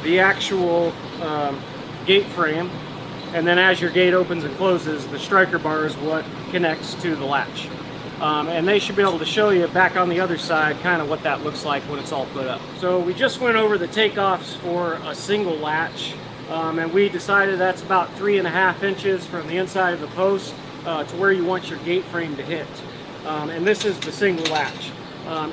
the actual gate frame, and then as your gate opens and closes, the striker bar is what connects to the latch. And they should be able to show you back on the other side kind of what that looks like when it's all put up. So we just went over the takeoffs for a single latch, and we decided that's about 3.5 inches from the inside of the post to where you want your gate frame to hit. And this is the single latch.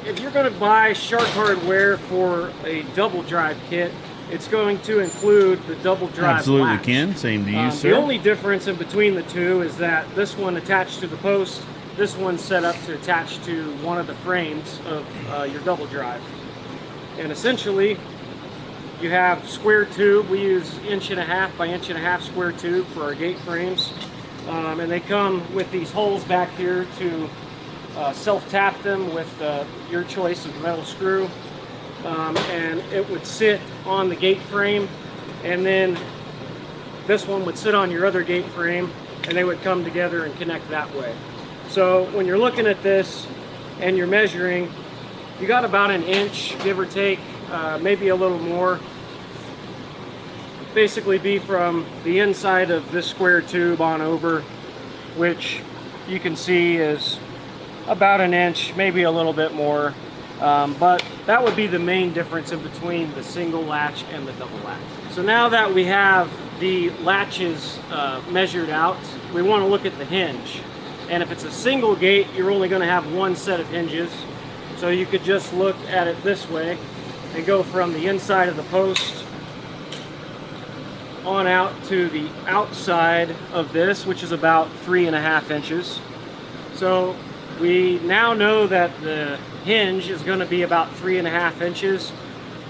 If you're going to buy Shark hardware for a double drive kit, it's going to include the double drive Absolutely, latch. Ken. Same to you, sir. The only difference in between the two is that this one attached to the post, this one's set up to attach to one of the frames of your double drive. And essentially, you have square tube. We use 1.5 by 1.5 square tube for our gate frames. And they come with these holes back here to self-tap them with your choice of metal screw. And it would sit on the gate frame, and then this one would sit on your other gate frame, and they would come together and connect that way. So when you're looking at this and you're measuring, you got about 1 inch, give or take, maybe a little more. Basically be from the inside of this square tube on over, which you can see is about 1 inch, maybe a little bit more. But that would be the main difference in between the single latch and the double latch. So now that we have the latches measured out, we want to look at the hinge. And if it's a single gate, you're only going to have one set of hinges. So you could just look at it this way and go from the inside of the post on out to the outside of this, which is about 3.5 inches. So we now know that the hinge is going to be about 3.5 inches.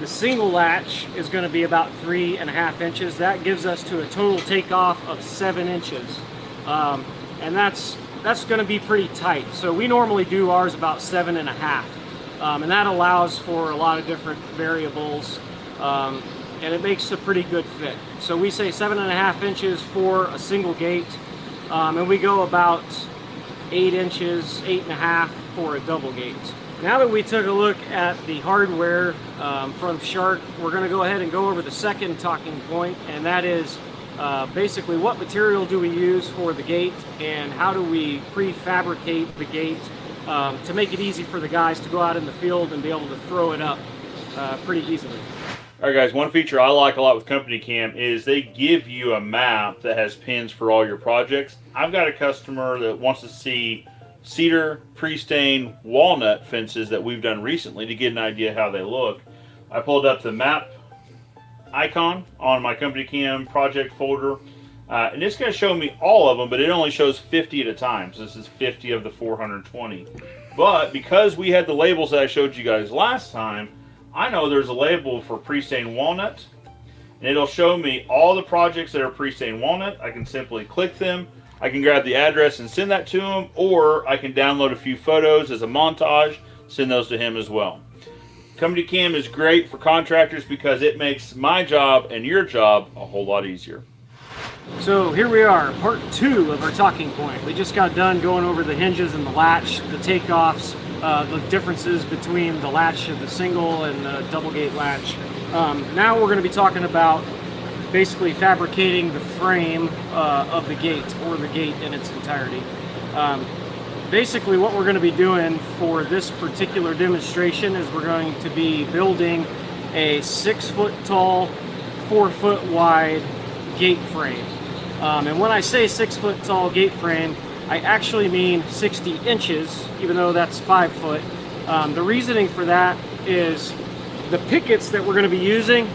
The single latch is going to be about 3.5 inches. That gives us to a total takeoff of 7 inches. And that's going to be pretty tight. So we normally do ours about 7.5. And that allows for a lot of different variables. And it makes a pretty good fit. So we say 7.5 inches for a single gate. And we go about 8 inches, 8.5 for a double gate. Now that we took a look at the hardware from Shark, we're going to go ahead and go over the second talking point, and that is basically what material do we use for the gate and how do we prefabricate the gate to make it easy for the guys to go out in the field and be able to throw it up pretty easily. All right, guys, one feature I like a lot with Company Cam is they give you a map that has pins for all your projects. I've got a customer that wants to see cedar, pre-stained, walnut fences that we've done recently to get an idea how they look. I pulled up the map icon on my Company Cam project folder, and it's going to show me all of them, but it only shows 50 at a time. So this is 50 of the 420. But because we had the labels that I showed you guys last time, I know there's a label for pre-stained walnut, and it'll show me all the projects that are pre-stained walnut. I can simply click them. I can grab the address and send that to him, or I can download a few photos as a montage, send those to him as well. Company Cam is great for contractors because it makes my job and your job a whole lot easier. So here we are, part 2 of our talking point. We just got done going over the hinges and the latch, the takeoffs, the differences between the latch of the single and the double gate latch. Now we're going to be talking about basically fabricating the frame of the gate, or the gate in its entirety. Basically what we're going to be doing for this particular demonstration is we're going to be building a 6 foot tall, 4 foot wide gate frame. And when I say 6 foot tall gate frame, I actually mean 60 inches, even though that's 5 foot. The reasoning for that is the pickets that we're going to be using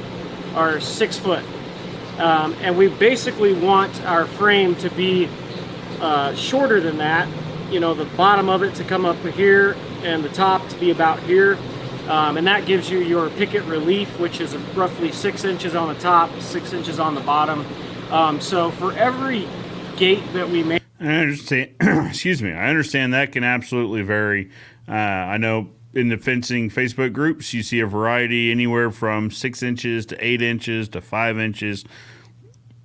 are 6 foot. And we basically want our frame to be shorter than that. You know, the bottom of it to come up here and the top to be about here. And that gives you your picket relief, which is roughly 6 inches on the top, 6 inches on the bottom. So for every gate that we make, I understand. Excuse me. I understand that can absolutely vary. I know in the fencing Facebook groups, you see a variety anywhere from 6 inches to 8 inches to 5 inches.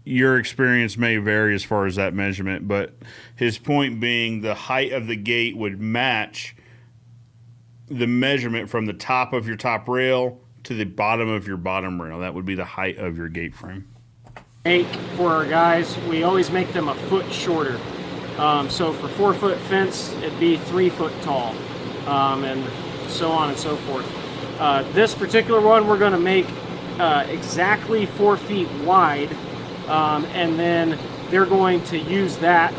Your experience may vary as far as that measurement, but his point being the height of the gate would match the measurement from the top of your top rail to the bottom of your bottom rail. That would be the height of your gate frame. make for our guys, we always make them a foot shorter. So for 4-foot fence, it'd be 3 foot tall, and so on and so forth. This particular one, we're going to make exactly 4 feet wide, and then they're going to use that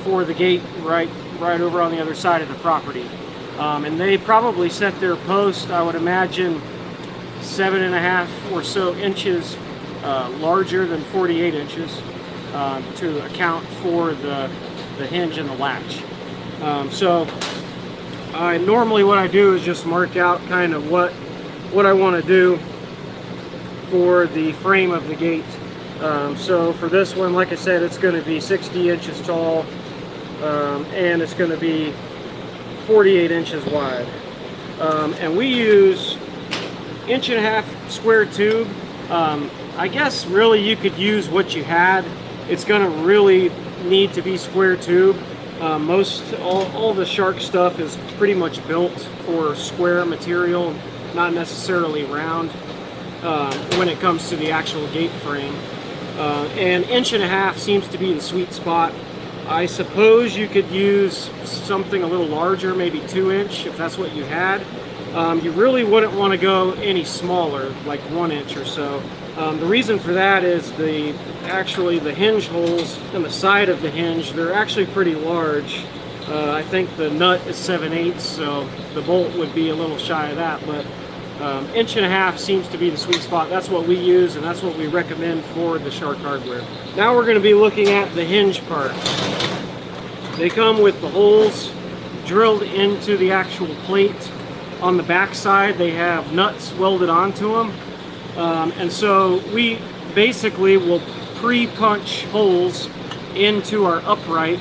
for the gate right over on the other side of the property. And they probably set their post, I would imagine, 7.5 or so inches larger than 48 inches to account for the hinge and the latch. So normally what I do is just mark out kind of what I want to do for the frame of the gate. So for this one, like I said, it's going to be 60 inches tall, and it's going to be 48 inches wide. And we use 1.5-inch square tube. I guess really you could use what you had. It's going to really need to be square tube. All the Shark stuff is pretty much built for square material, not necessarily round when it comes to the actual gate frame. And 1.5 inches seems to be the sweet spot. I suppose you could use something a little larger, maybe 2-inch if that's what you had. You really wouldn't want to go any smaller, like 1 inch or so. The reason for that is the hinge holes in the side of the hinge, they're actually pretty large. I think the nut is 7/8, so the bolt would be a little shy of that, but 1.5 inches seems to be the sweet spot. That's what we use, and that's what we recommend for the Shark hardware. Now we're going to be looking at the hinge part. They come with the holes drilled into the actual plate. On the back side, they have nuts welded onto them. And so we basically will pre-punch holes into our upright,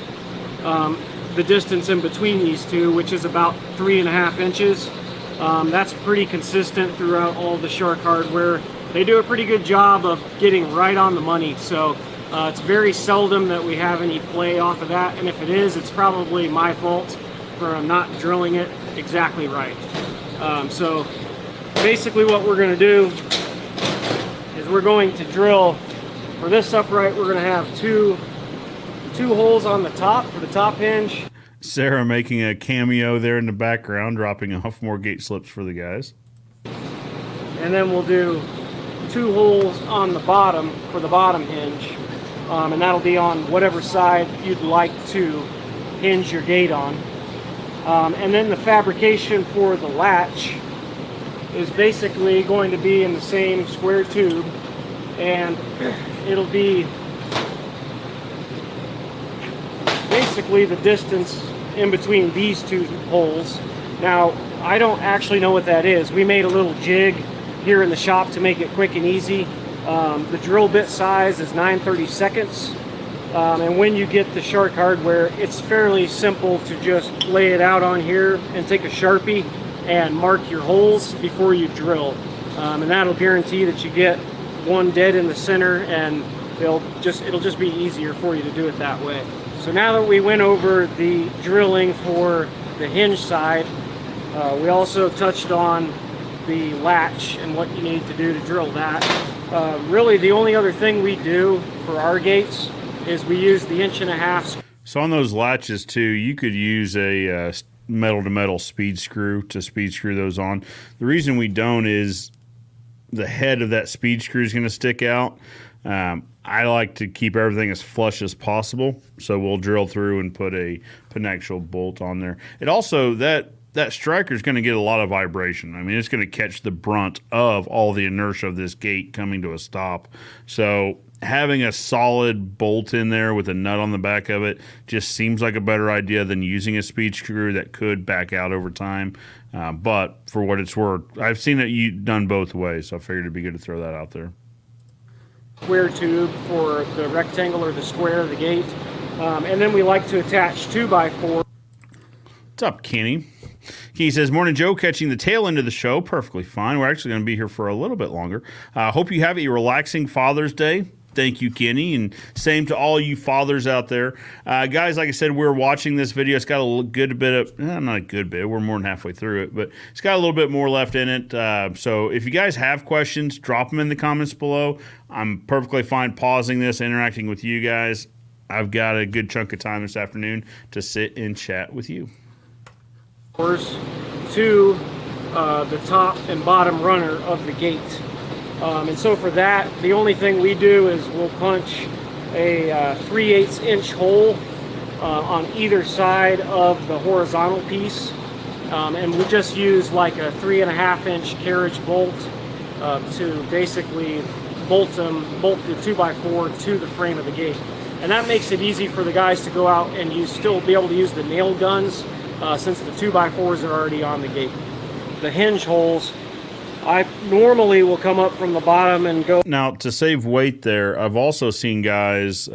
the distance in between these two, which is about 3.5 inches. That's pretty consistent throughout all the Shark hardware. They do a pretty good job of getting right on the money, so it's very seldom that we have any play off of that, and if it is, it's probably my fault for not drilling it exactly right. So basically what we're going to do is we're going to drill, for this upright, we're going to have two holes on the top for the top hinge. Sarah making a cameo there in the background, dropping off more gate slips for the guys. And then we'll do 2 holes on the bottom for the bottom hinge. And that'll be on whatever side you'd like to hinge your gate on. And then the fabrication for the latch is basically going to be in the same square tube, and it'll be basically the distance in between these 2 holes. Now, I don't actually know what that is. We made a little jig here in the shop to make it quick and easy. The drill bit size is 9/32. And when you get the Shark hardware, it's fairly simple to just lay it out on here and take a Sharpie and mark your holes before you drill. And that'll guarantee that you get one dead in the center, and it'll just be easier for you to do it that way. So now that we went over the drilling for the hinge side, we also touched on the latch and what you need to do to drill that. Really the only other thing we do for our gates is we use the 1.5 inch. So on those latches too, you could use a metal to metal speed screw to speed screw those on. The reason we don't is the head of that speed screw is going to stick out. I like to keep everything as flush as possible, so we'll drill through and put an actual bolt on there. It also, that striker is going to get a lot of vibration. I mean, it's going to catch the brunt of all the inertia of this gate coming to a stop. So having a solid bolt in there with a nut on the back of it just seems like a better idea than using a speed screw that could back out over time. But for what it's worth, I've seen it done both ways, so I figured it'd be good to throw that out there. square tube for the rectangle or the square of the gate. And then we like to attach 2x4. What's up, Kenny? Kenny says, morning, Joe. Catching the tail end of the show. Perfectly fine. We're actually going to be here for a little bit longer. Hope you have a relaxing Father's Day. Thank you, Kenny, and same to all you fathers out there. Guys, like I said, we're watching this video. It's got a good bit of, not a good bit, we're more than halfway through it, but it's got a little bit more left in it. So if you guys have questions, drop them in the comments below. I'm perfectly fine pausing this, interacting with you guys. I've got a good chunk of time this afternoon to sit and chat with you. To the top and bottom runner of the gate. And so for that, the only thing we do is we'll punch a 3/8 inch hole on either side of the horizontal piece. And we just use like a 3.5 inch carriage bolt to basically bolt the 2x4 to the frame of the gate. And that makes it easy for the guys to go out and still be able to use the nail guns since the 2x4s are already on the gate. The hinge holes, I normally will come up from the bottom and go. Now, to save weight there, I've also seen guys,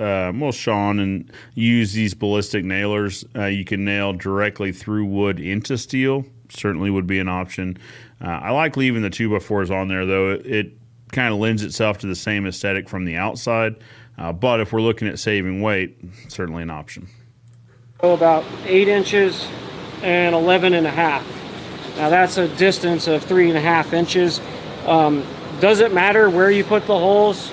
Sean, and use these ballistic nailers. You can nail directly through wood into steel. Certainly would be an option. I like leaving the 2x4s on there, though. It kind of lends itself to the same aesthetic from the outside. But if we're looking at saving weight, certainly an option. About 8 inches and 11.5. Now that's a distance of 3.5 inches. Does it matter where you put the holes?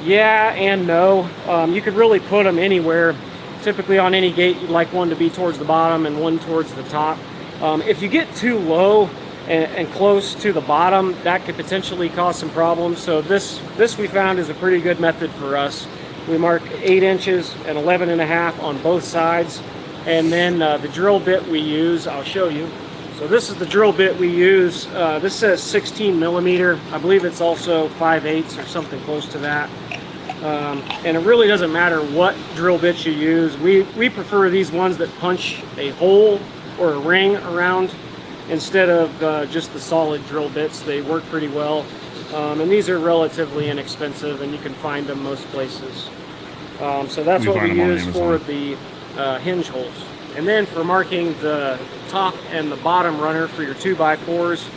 Yeah and no. You could really put them anywhere. Typically on any gate, you'd like one to be towards the bottom and one towards the top. If you get too low and close to the bottom, that could potentially cause some problems. So this we found is a pretty good method for us. We mark 8 inches and 11.5 on both sides. And then the drill bit we use, I'll show you. So this is the drill bit we use. This says 16 millimeter. I believe it's also 5/8 or something close to that. And it really doesn't matter what drill bit you use. We prefer these ones that punch a hole or a ring around instead of just the solid drill bits. They work pretty well. And these are relatively inexpensive and you can find them most places. So that's what we use for the hinge holes. And then for marking the top and the bottom runner for your 2x4s,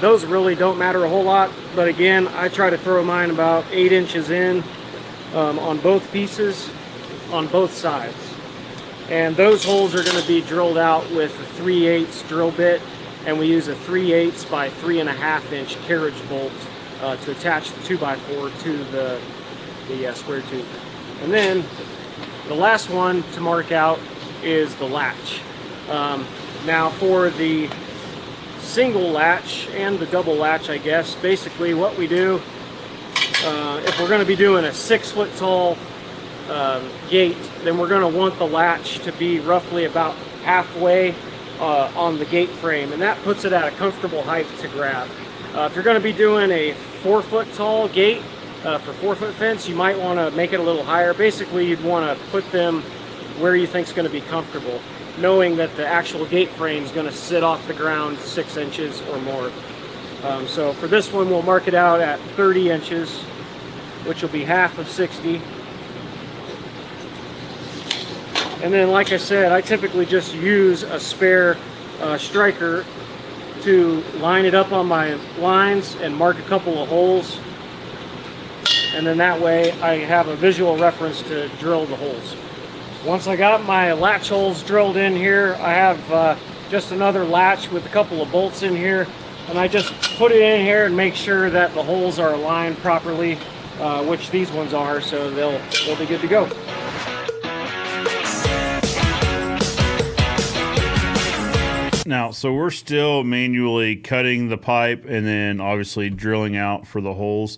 those really don't matter a whole lot. But again, I try to throw mine about 8 inches in on both pieces, on both sides. And those holes are going to be drilled out with a 3/8 drill bit, and we use a 3/8 by 3.5 inch carriage bolt to attach the 2x4 to the square tube. And then the last one to mark out is the latch. Now for the single latch and the double latch, I guess, basically what we do, if we're going to be doing a 6 foot tall gate, then we're going to want the latch to be roughly about halfway on the gate frame, and that puts it at a comfortable height to grab. If you're going to be doing a 4 foot tall gate for 4 foot fence, you might want to make it a little higher. Basically, you'd want to put them where you think is going to be comfortable, knowing that the actual gate frame is going to sit off the ground 6 inches or more. So for this one, we'll mark it out at 30 inches, which will be half of 60. And then, like I said, I typically just use a spare striker to line it up on my lines and mark a couple of holes. And then that way I have a visual reference to drill the holes. Once I got my latch holes drilled in here, I have just another latch with a couple of bolts in here, and I just put it in here and make sure that the holes are aligned properly, which these ones are, so they'll be good to go. Now, so we're still manually cutting the pipe and then obviously drilling out for the holes.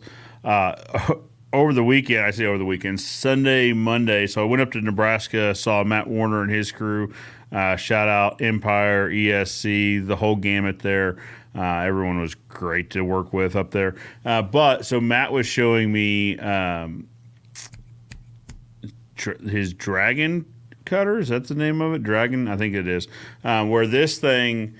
Over the weekend, I say over the weekend, Sunday, Monday. So I went up to Nebraska, saw Matt Warner and his crew. Shout out Empire, ESC, the whole gamut there. Everyone was great to work with up there. So Matt was showing me his Dragon cutter. Is that the name of it? Dragon, I think it is. Where this thing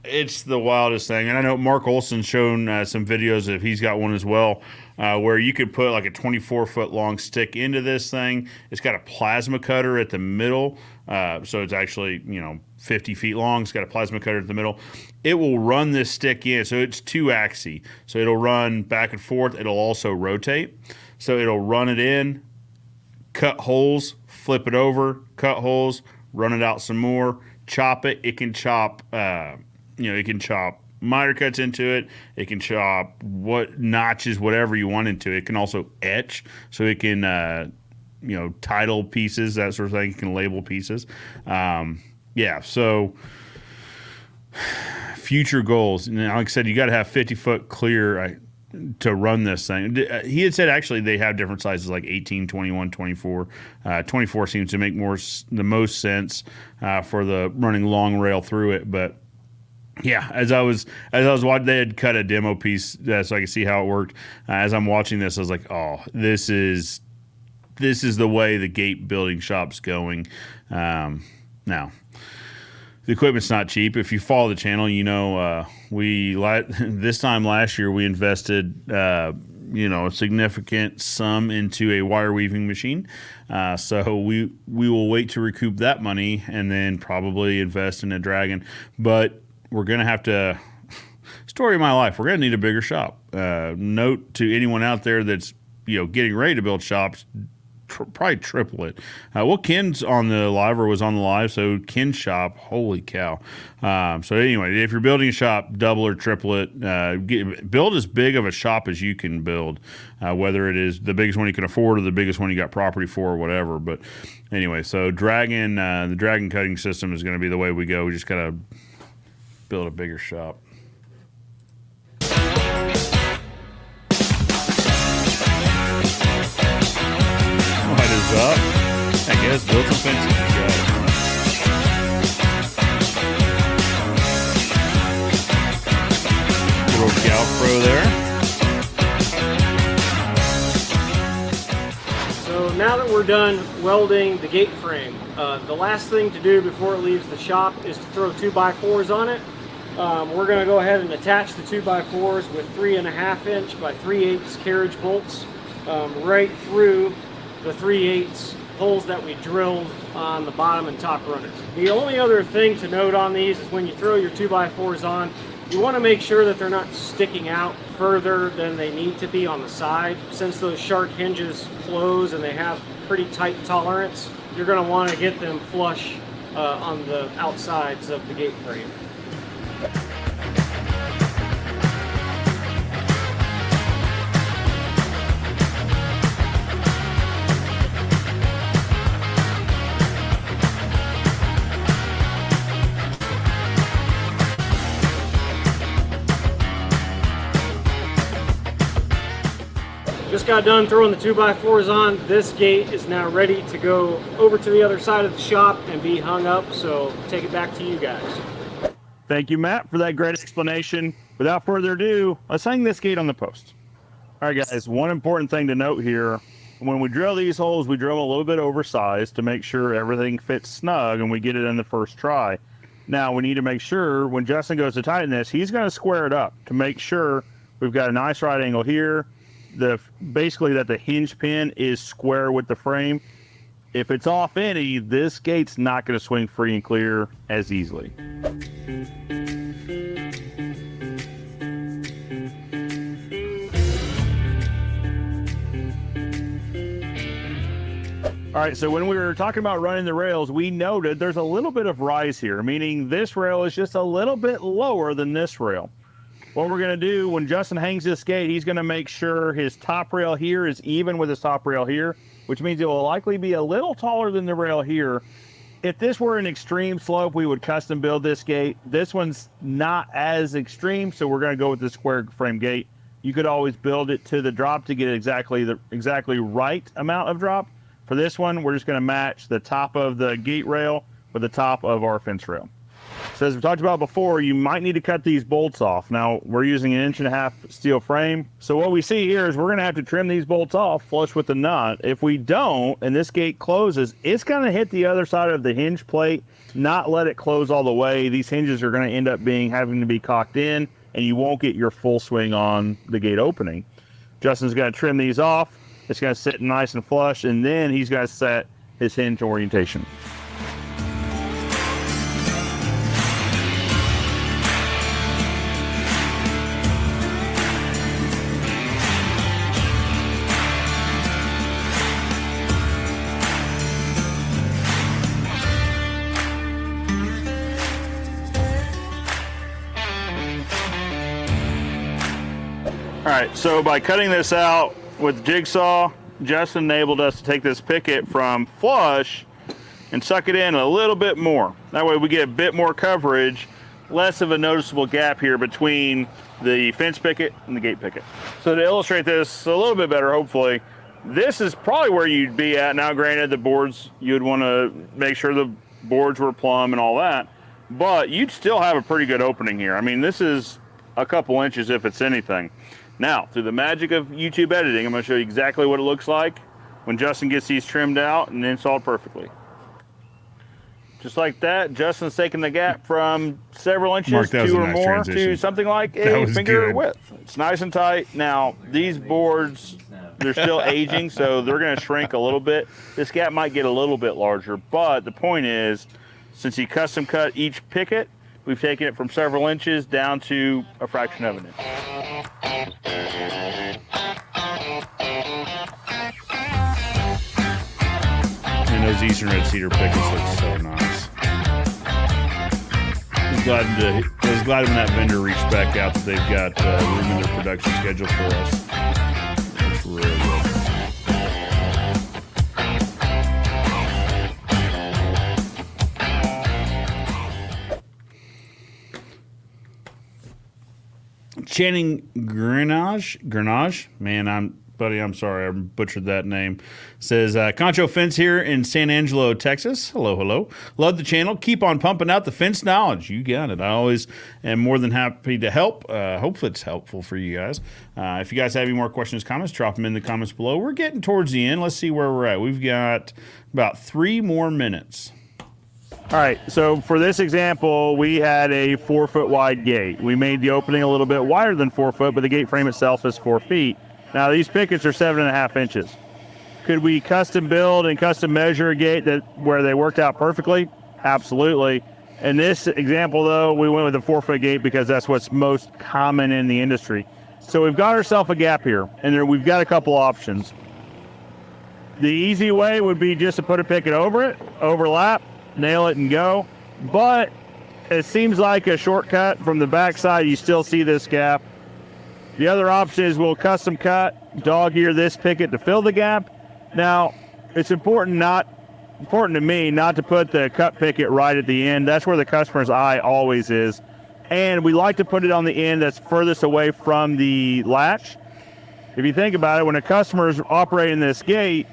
It's the wildest thing. And I know Mark Olson's shown some videos if he's got one as well, where you could put like a 24-foot long stick into this thing. It's got a plasma cutter at the middle. So it's actually, 50 feet long. It's got a plasma cutter at the middle. It will run this stick in. So it's 2-axis. So it'll run back and forth. It'll also rotate. So it'll run it in, cut holes, flip it over, cut holes, run it out some more, chop it. It can chop, it can chop miter cuts into it. It can chop what notches, whatever you want into it. It can also etch. So it can, title pieces, that sort of thing. It can label pieces. So future goals. And like I said, you got to have 50-foot clear to run this thing. He had said actually they have different sizes like 18, 21, 24. 24 seems to make the most sense for the running long rail through it. But yeah, as I was watching, they had cut a demo piece so I could see how it worked. As I'm watching this, I was like, oh, this is the way the gate building shop's going. Now, the equipment's not cheap. If you follow the channel, this time last year we invested a significant sum into a wire weaving machine. So we will wait to recoup that money and then probably invest in a Dragon. But we're gonna have to. Story of my life. We're gonna need a bigger shop. Note to anyone out there that's getting ready to build shops. Probably triple it. Ken's on the live or was on the live, so Ken's shop, holy cow. So anyway, if you're building a shop, double or triple it. Build as big of a shop as you can build, whether it is the biggest one you can afford or the biggest one you got property for or whatever. But anyway, so the Dragon cutting system is going to be the way we go. We just got to build a bigger shop. Up. I guess build some fences. Good old Galpro there. So now that we're done welding the gate frame, the last thing to do before it leaves the shop is to throw 2x4s on it. We're going to go ahead and attach the 2x4s with 3.5 inch by 3/8 carriage bolts right through the 3/8 holes that we drilled on the bottom and top runners. The only other thing to note on these is when you throw your 2x4s on, you want to make sure that they're not sticking out further than they need to be on the side. Since those shark hinges close and they have pretty tight tolerance, you're going to want to get them flush on the outsides of the gate frame. Just got done throwing the 2x4s on. This gate is now ready to go over to the other side of the shop and be hung up, so take it back to you guys. Thank you, Matt, for that great explanation. Without further ado, let's hang this gate on the post. All right, guys, one important thing to note here. When we drill these holes, we drill them a little bit oversized to make sure everything fits snug and we get it in the first try. Now, we need to make sure when Justin goes to tighten this, he's going to square it up to make sure we've got a nice right angle here. Basically that the hinge pin is square with the frame. If it's off any, this gate's not going to swing free and clear as easily. All right, so when we were talking about running the rails, we noted there's a little bit of rise here, meaning this rail is just a little bit lower than this rail. What we're going to do when Justin hangs this gate, he's going to make sure his top rail here is even with his top rail here, which means it will likely be a little taller than the rail here. If this were an extreme slope, we would custom build this gate. This one's not as extreme, so we're going to go with the square frame gate. You could always build it to the drop to get exactly the right amount of drop. For this one, we're just going to match the top of the gate rail with the top of our fence rail. So as we talked about before, you might need to cut these bolts off. Now we're using an 1.5 inch steel frame. So what we see here is we're gonna have to trim these bolts off flush with the nut. If we don't, and this gate closes, it's gonna hit the other side of the hinge plate, not let it close all the way. These hinges are gonna end up having to be cocked in, and you won't get your full swing on the gate opening. Justin's gonna trim these off. It's gonna sit nice and flush, and then he's gonna set his hinge orientation. All right, so by cutting this out with jigsaw, Justin enabled us to take this picket from flush and suck it in a little bit more. That way we get a bit more coverage, less of a noticeable gap here between the fence picket and the gate picket. So to illustrate this a little bit better, hopefully, this is probably where you'd be at. Now, granted, the boards, you'd want to make sure the boards were plumb and all that, but you'd still have a pretty good opening here. I mean, this is a couple inches if it's anything. Now, through the magic of YouTube editing, I'm going to show you exactly what it looks like when Justin gets these trimmed out and installed perfectly. Just like that, Justin's taking the gap from several inches, Mark, 2 or nice more, transition. to something like That a was finger good. width. It's nice and tight. Now, these boards, they're still aging, so they're going to shrink a little bit. This gap might get a little bit larger, but the point is, since he custom cut each picket, we've taken it from several inches down to a fraction of an inch. And those Eastern Red Cedar pickets look so nice. I was glad when that vendor reached back out that they've got room in their production schedule for us. That's really good. Channing Grenache, man, I'm sorry, I butchered that name. Says Concho Fence here in San Angelo, Texas. Hello. Love the channel. Keep on pumping out the fence knowledge. You got it. I always am more than happy to help. Hopefully it's helpful for you guys. If you guys have any more questions, comments, drop them in the comments below. We're getting towards the end. Let's see where we're at. We've got about 3 more minutes. All right, so for this example, we had a 4 foot wide gate. We made the opening a little bit wider than 4 foot, but the gate frame itself is 4 feet. Now these pickets are 7.5 inches. Could we custom build and custom measure a gate where they worked out perfectly? Absolutely. In this example though, we went with a 4 foot gate because that's what's most common in the industry. So we've got ourselves a gap here, and we've got a couple options. The easy way would be just to put a picket over it, overlap, nail it and go. But it seems like a shortcut. From the backside, you still see this gap. The other option is we'll custom cut, dog ear this picket to fill the gap. Now, it's important to me not to put the cut picket right at the end. That's where the customer's eye always is. And we like to put it on the end that's furthest away from the latch. If you think about it, when a customer's operating this gate,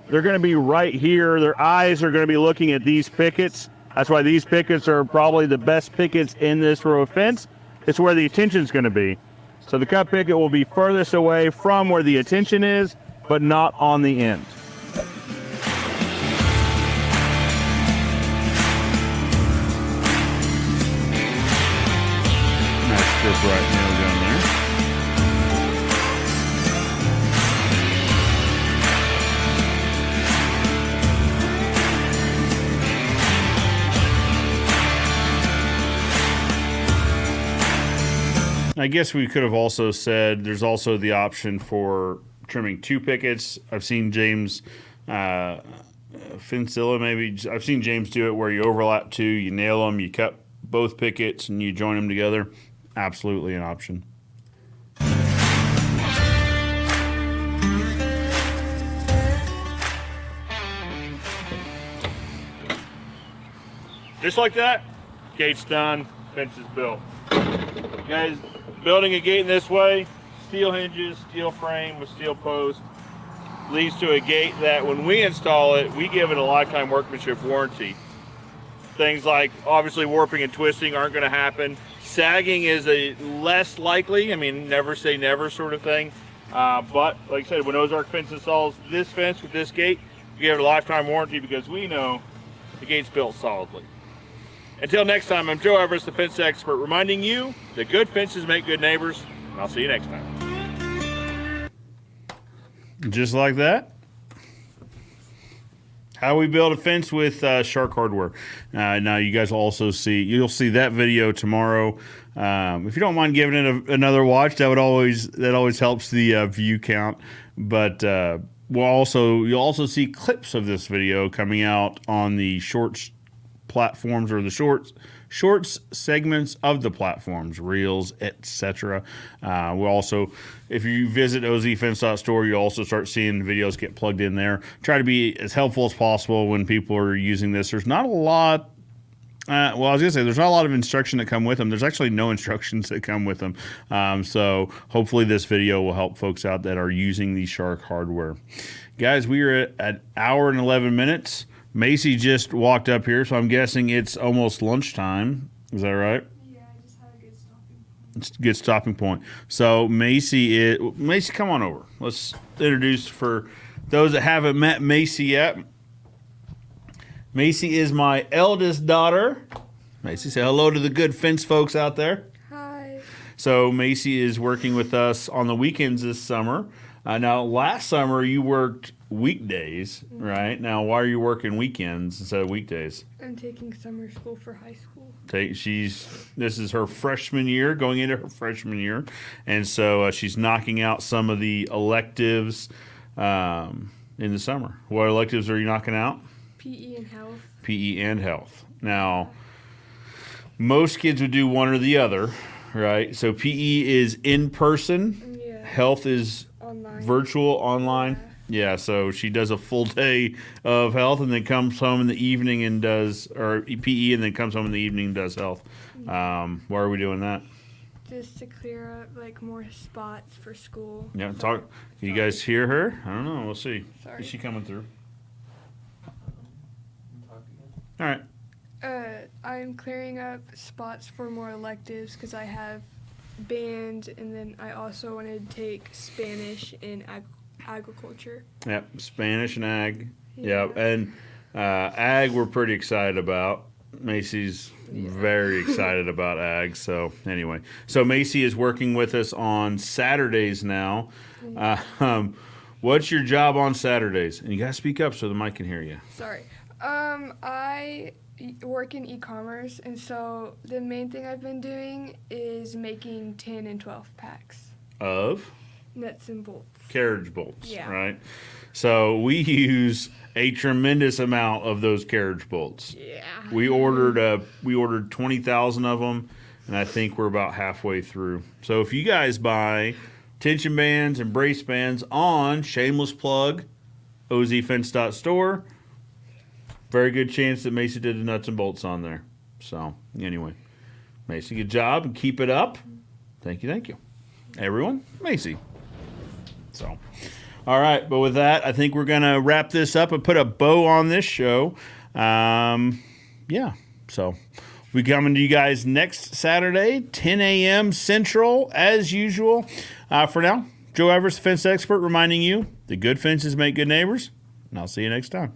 they're going to be right here. Their eyes are going to be looking at these pickets. That's why these pickets are probably the best pickets in this row of fence. It's where the attention's going to be. So the cut picket will be furthest away from where the attention is, but not on the end. Nice strip right nail gun there. I guess we could have also said there's also the option for trimming 2 pickets. I've seen James Fincilla, maybe. I've seen James do it where you overlap 2, you nail them, you cut both pickets, and you join them together. Absolutely an option. Just like that, gate's done, fence is built. Guys, building a gate in this way, steel hinges, steel frame with steel post, leads to a gate that when we install it, we give it a lifetime workmanship warranty. Things like obviously warping and twisting aren't going to happen. Sagging is a less likely. I mean, never say never sort of thing. But like I said, when Ozark Fence installs this fence with this gate, you get a lifetime warranty because we know the gate's built solidly. Until next time, I'm Joe Everest, the fence expert, reminding you that good fences make good neighbors. And I'll see you next time. Just like that. How we build a fence with Shark Hardware. Now you guys will also you'll see that video tomorrow. If you don't mind giving it another watch, that always helps the view count. But you'll also see clips of this video coming out on the shorts platforms, or the shorts segments of the platforms, reels, etc. We'll also, if you visit ozfence.store, you'll also start seeing videos get plugged in there. Try to be as helpful as possible when people are using this. There's not a lot. I was gonna say there's not a lot of instruction that come with them. There's actually no instructions that come with them. So hopefully this video will help folks out that are using the Shark Hardware. Guys, we are at an hour and 11 minutes. Macy just walked up here, so I'm guessing it's almost lunchtime. Is that right? Yeah, I just had a good stopping point. It's a good stopping point. So Macy, come on over. Let's introduce, for those that haven't met Macy yet. Macy is my eldest daughter. Macy, say hello to the good fence folks out there. Hi. So Macy is working with us on the weekends this summer. Now, last summer you worked weekdays, right? Now, why are you working weekends instead of weekdays? I'm taking summer school for high school. This is her freshman year, going into her freshman year, and so she's knocking out some of the electives in the summer. What electives are you knocking out? PE and health. PE and health. Now, most kids would do one or the other, right? So PE is in person, Yeah. health is Online. virtual, online. Yeah, so she does a full day of health and then comes home in the evening and does, or PE, and then comes home in the evening and does health. Why are we doing that? Just to clear up like more spots for school. Yeah, talk. You guys hear her? I don't know. We'll see. Sorry. Is she coming through? All right. I'm clearing up spots for more electives because I have band, and then I also want to take Spanish and agriculture. Yep, Spanish and ag. Yeah. Yep, and ag we're pretty excited about. Macy's very excited about ag. So anyway, so Macy is working with us on Saturdays now. What's your job on Saturdays? And you gotta speak up so the mic can hear you. Sorry. I work in e-commerce, and so the main thing I've been doing is making 10 and 12 packs. Of Nuts and bolts. carriage bolts, Yeah. right? So we use a tremendous amount of those carriage bolts. Yeah. We ordered 20,000 of them, and I think we're about halfway through. So if you guys buy tension bands and brace bands on, shameless plug, ozfence.store, very good chance that Macy did the nuts and bolts on there. So anyway, Macy, good job, and keep it up. Thank you. Everyone, Macy. So, all right, but with that, I think we're going to wrap this up and put a bow on this show. Yeah, so we'll be coming to you guys next Saturday, 10 a.m. Central, as usual. For now, Joe Everest, fence expert, reminding you that good fences make good neighbors, and I'll see you next time.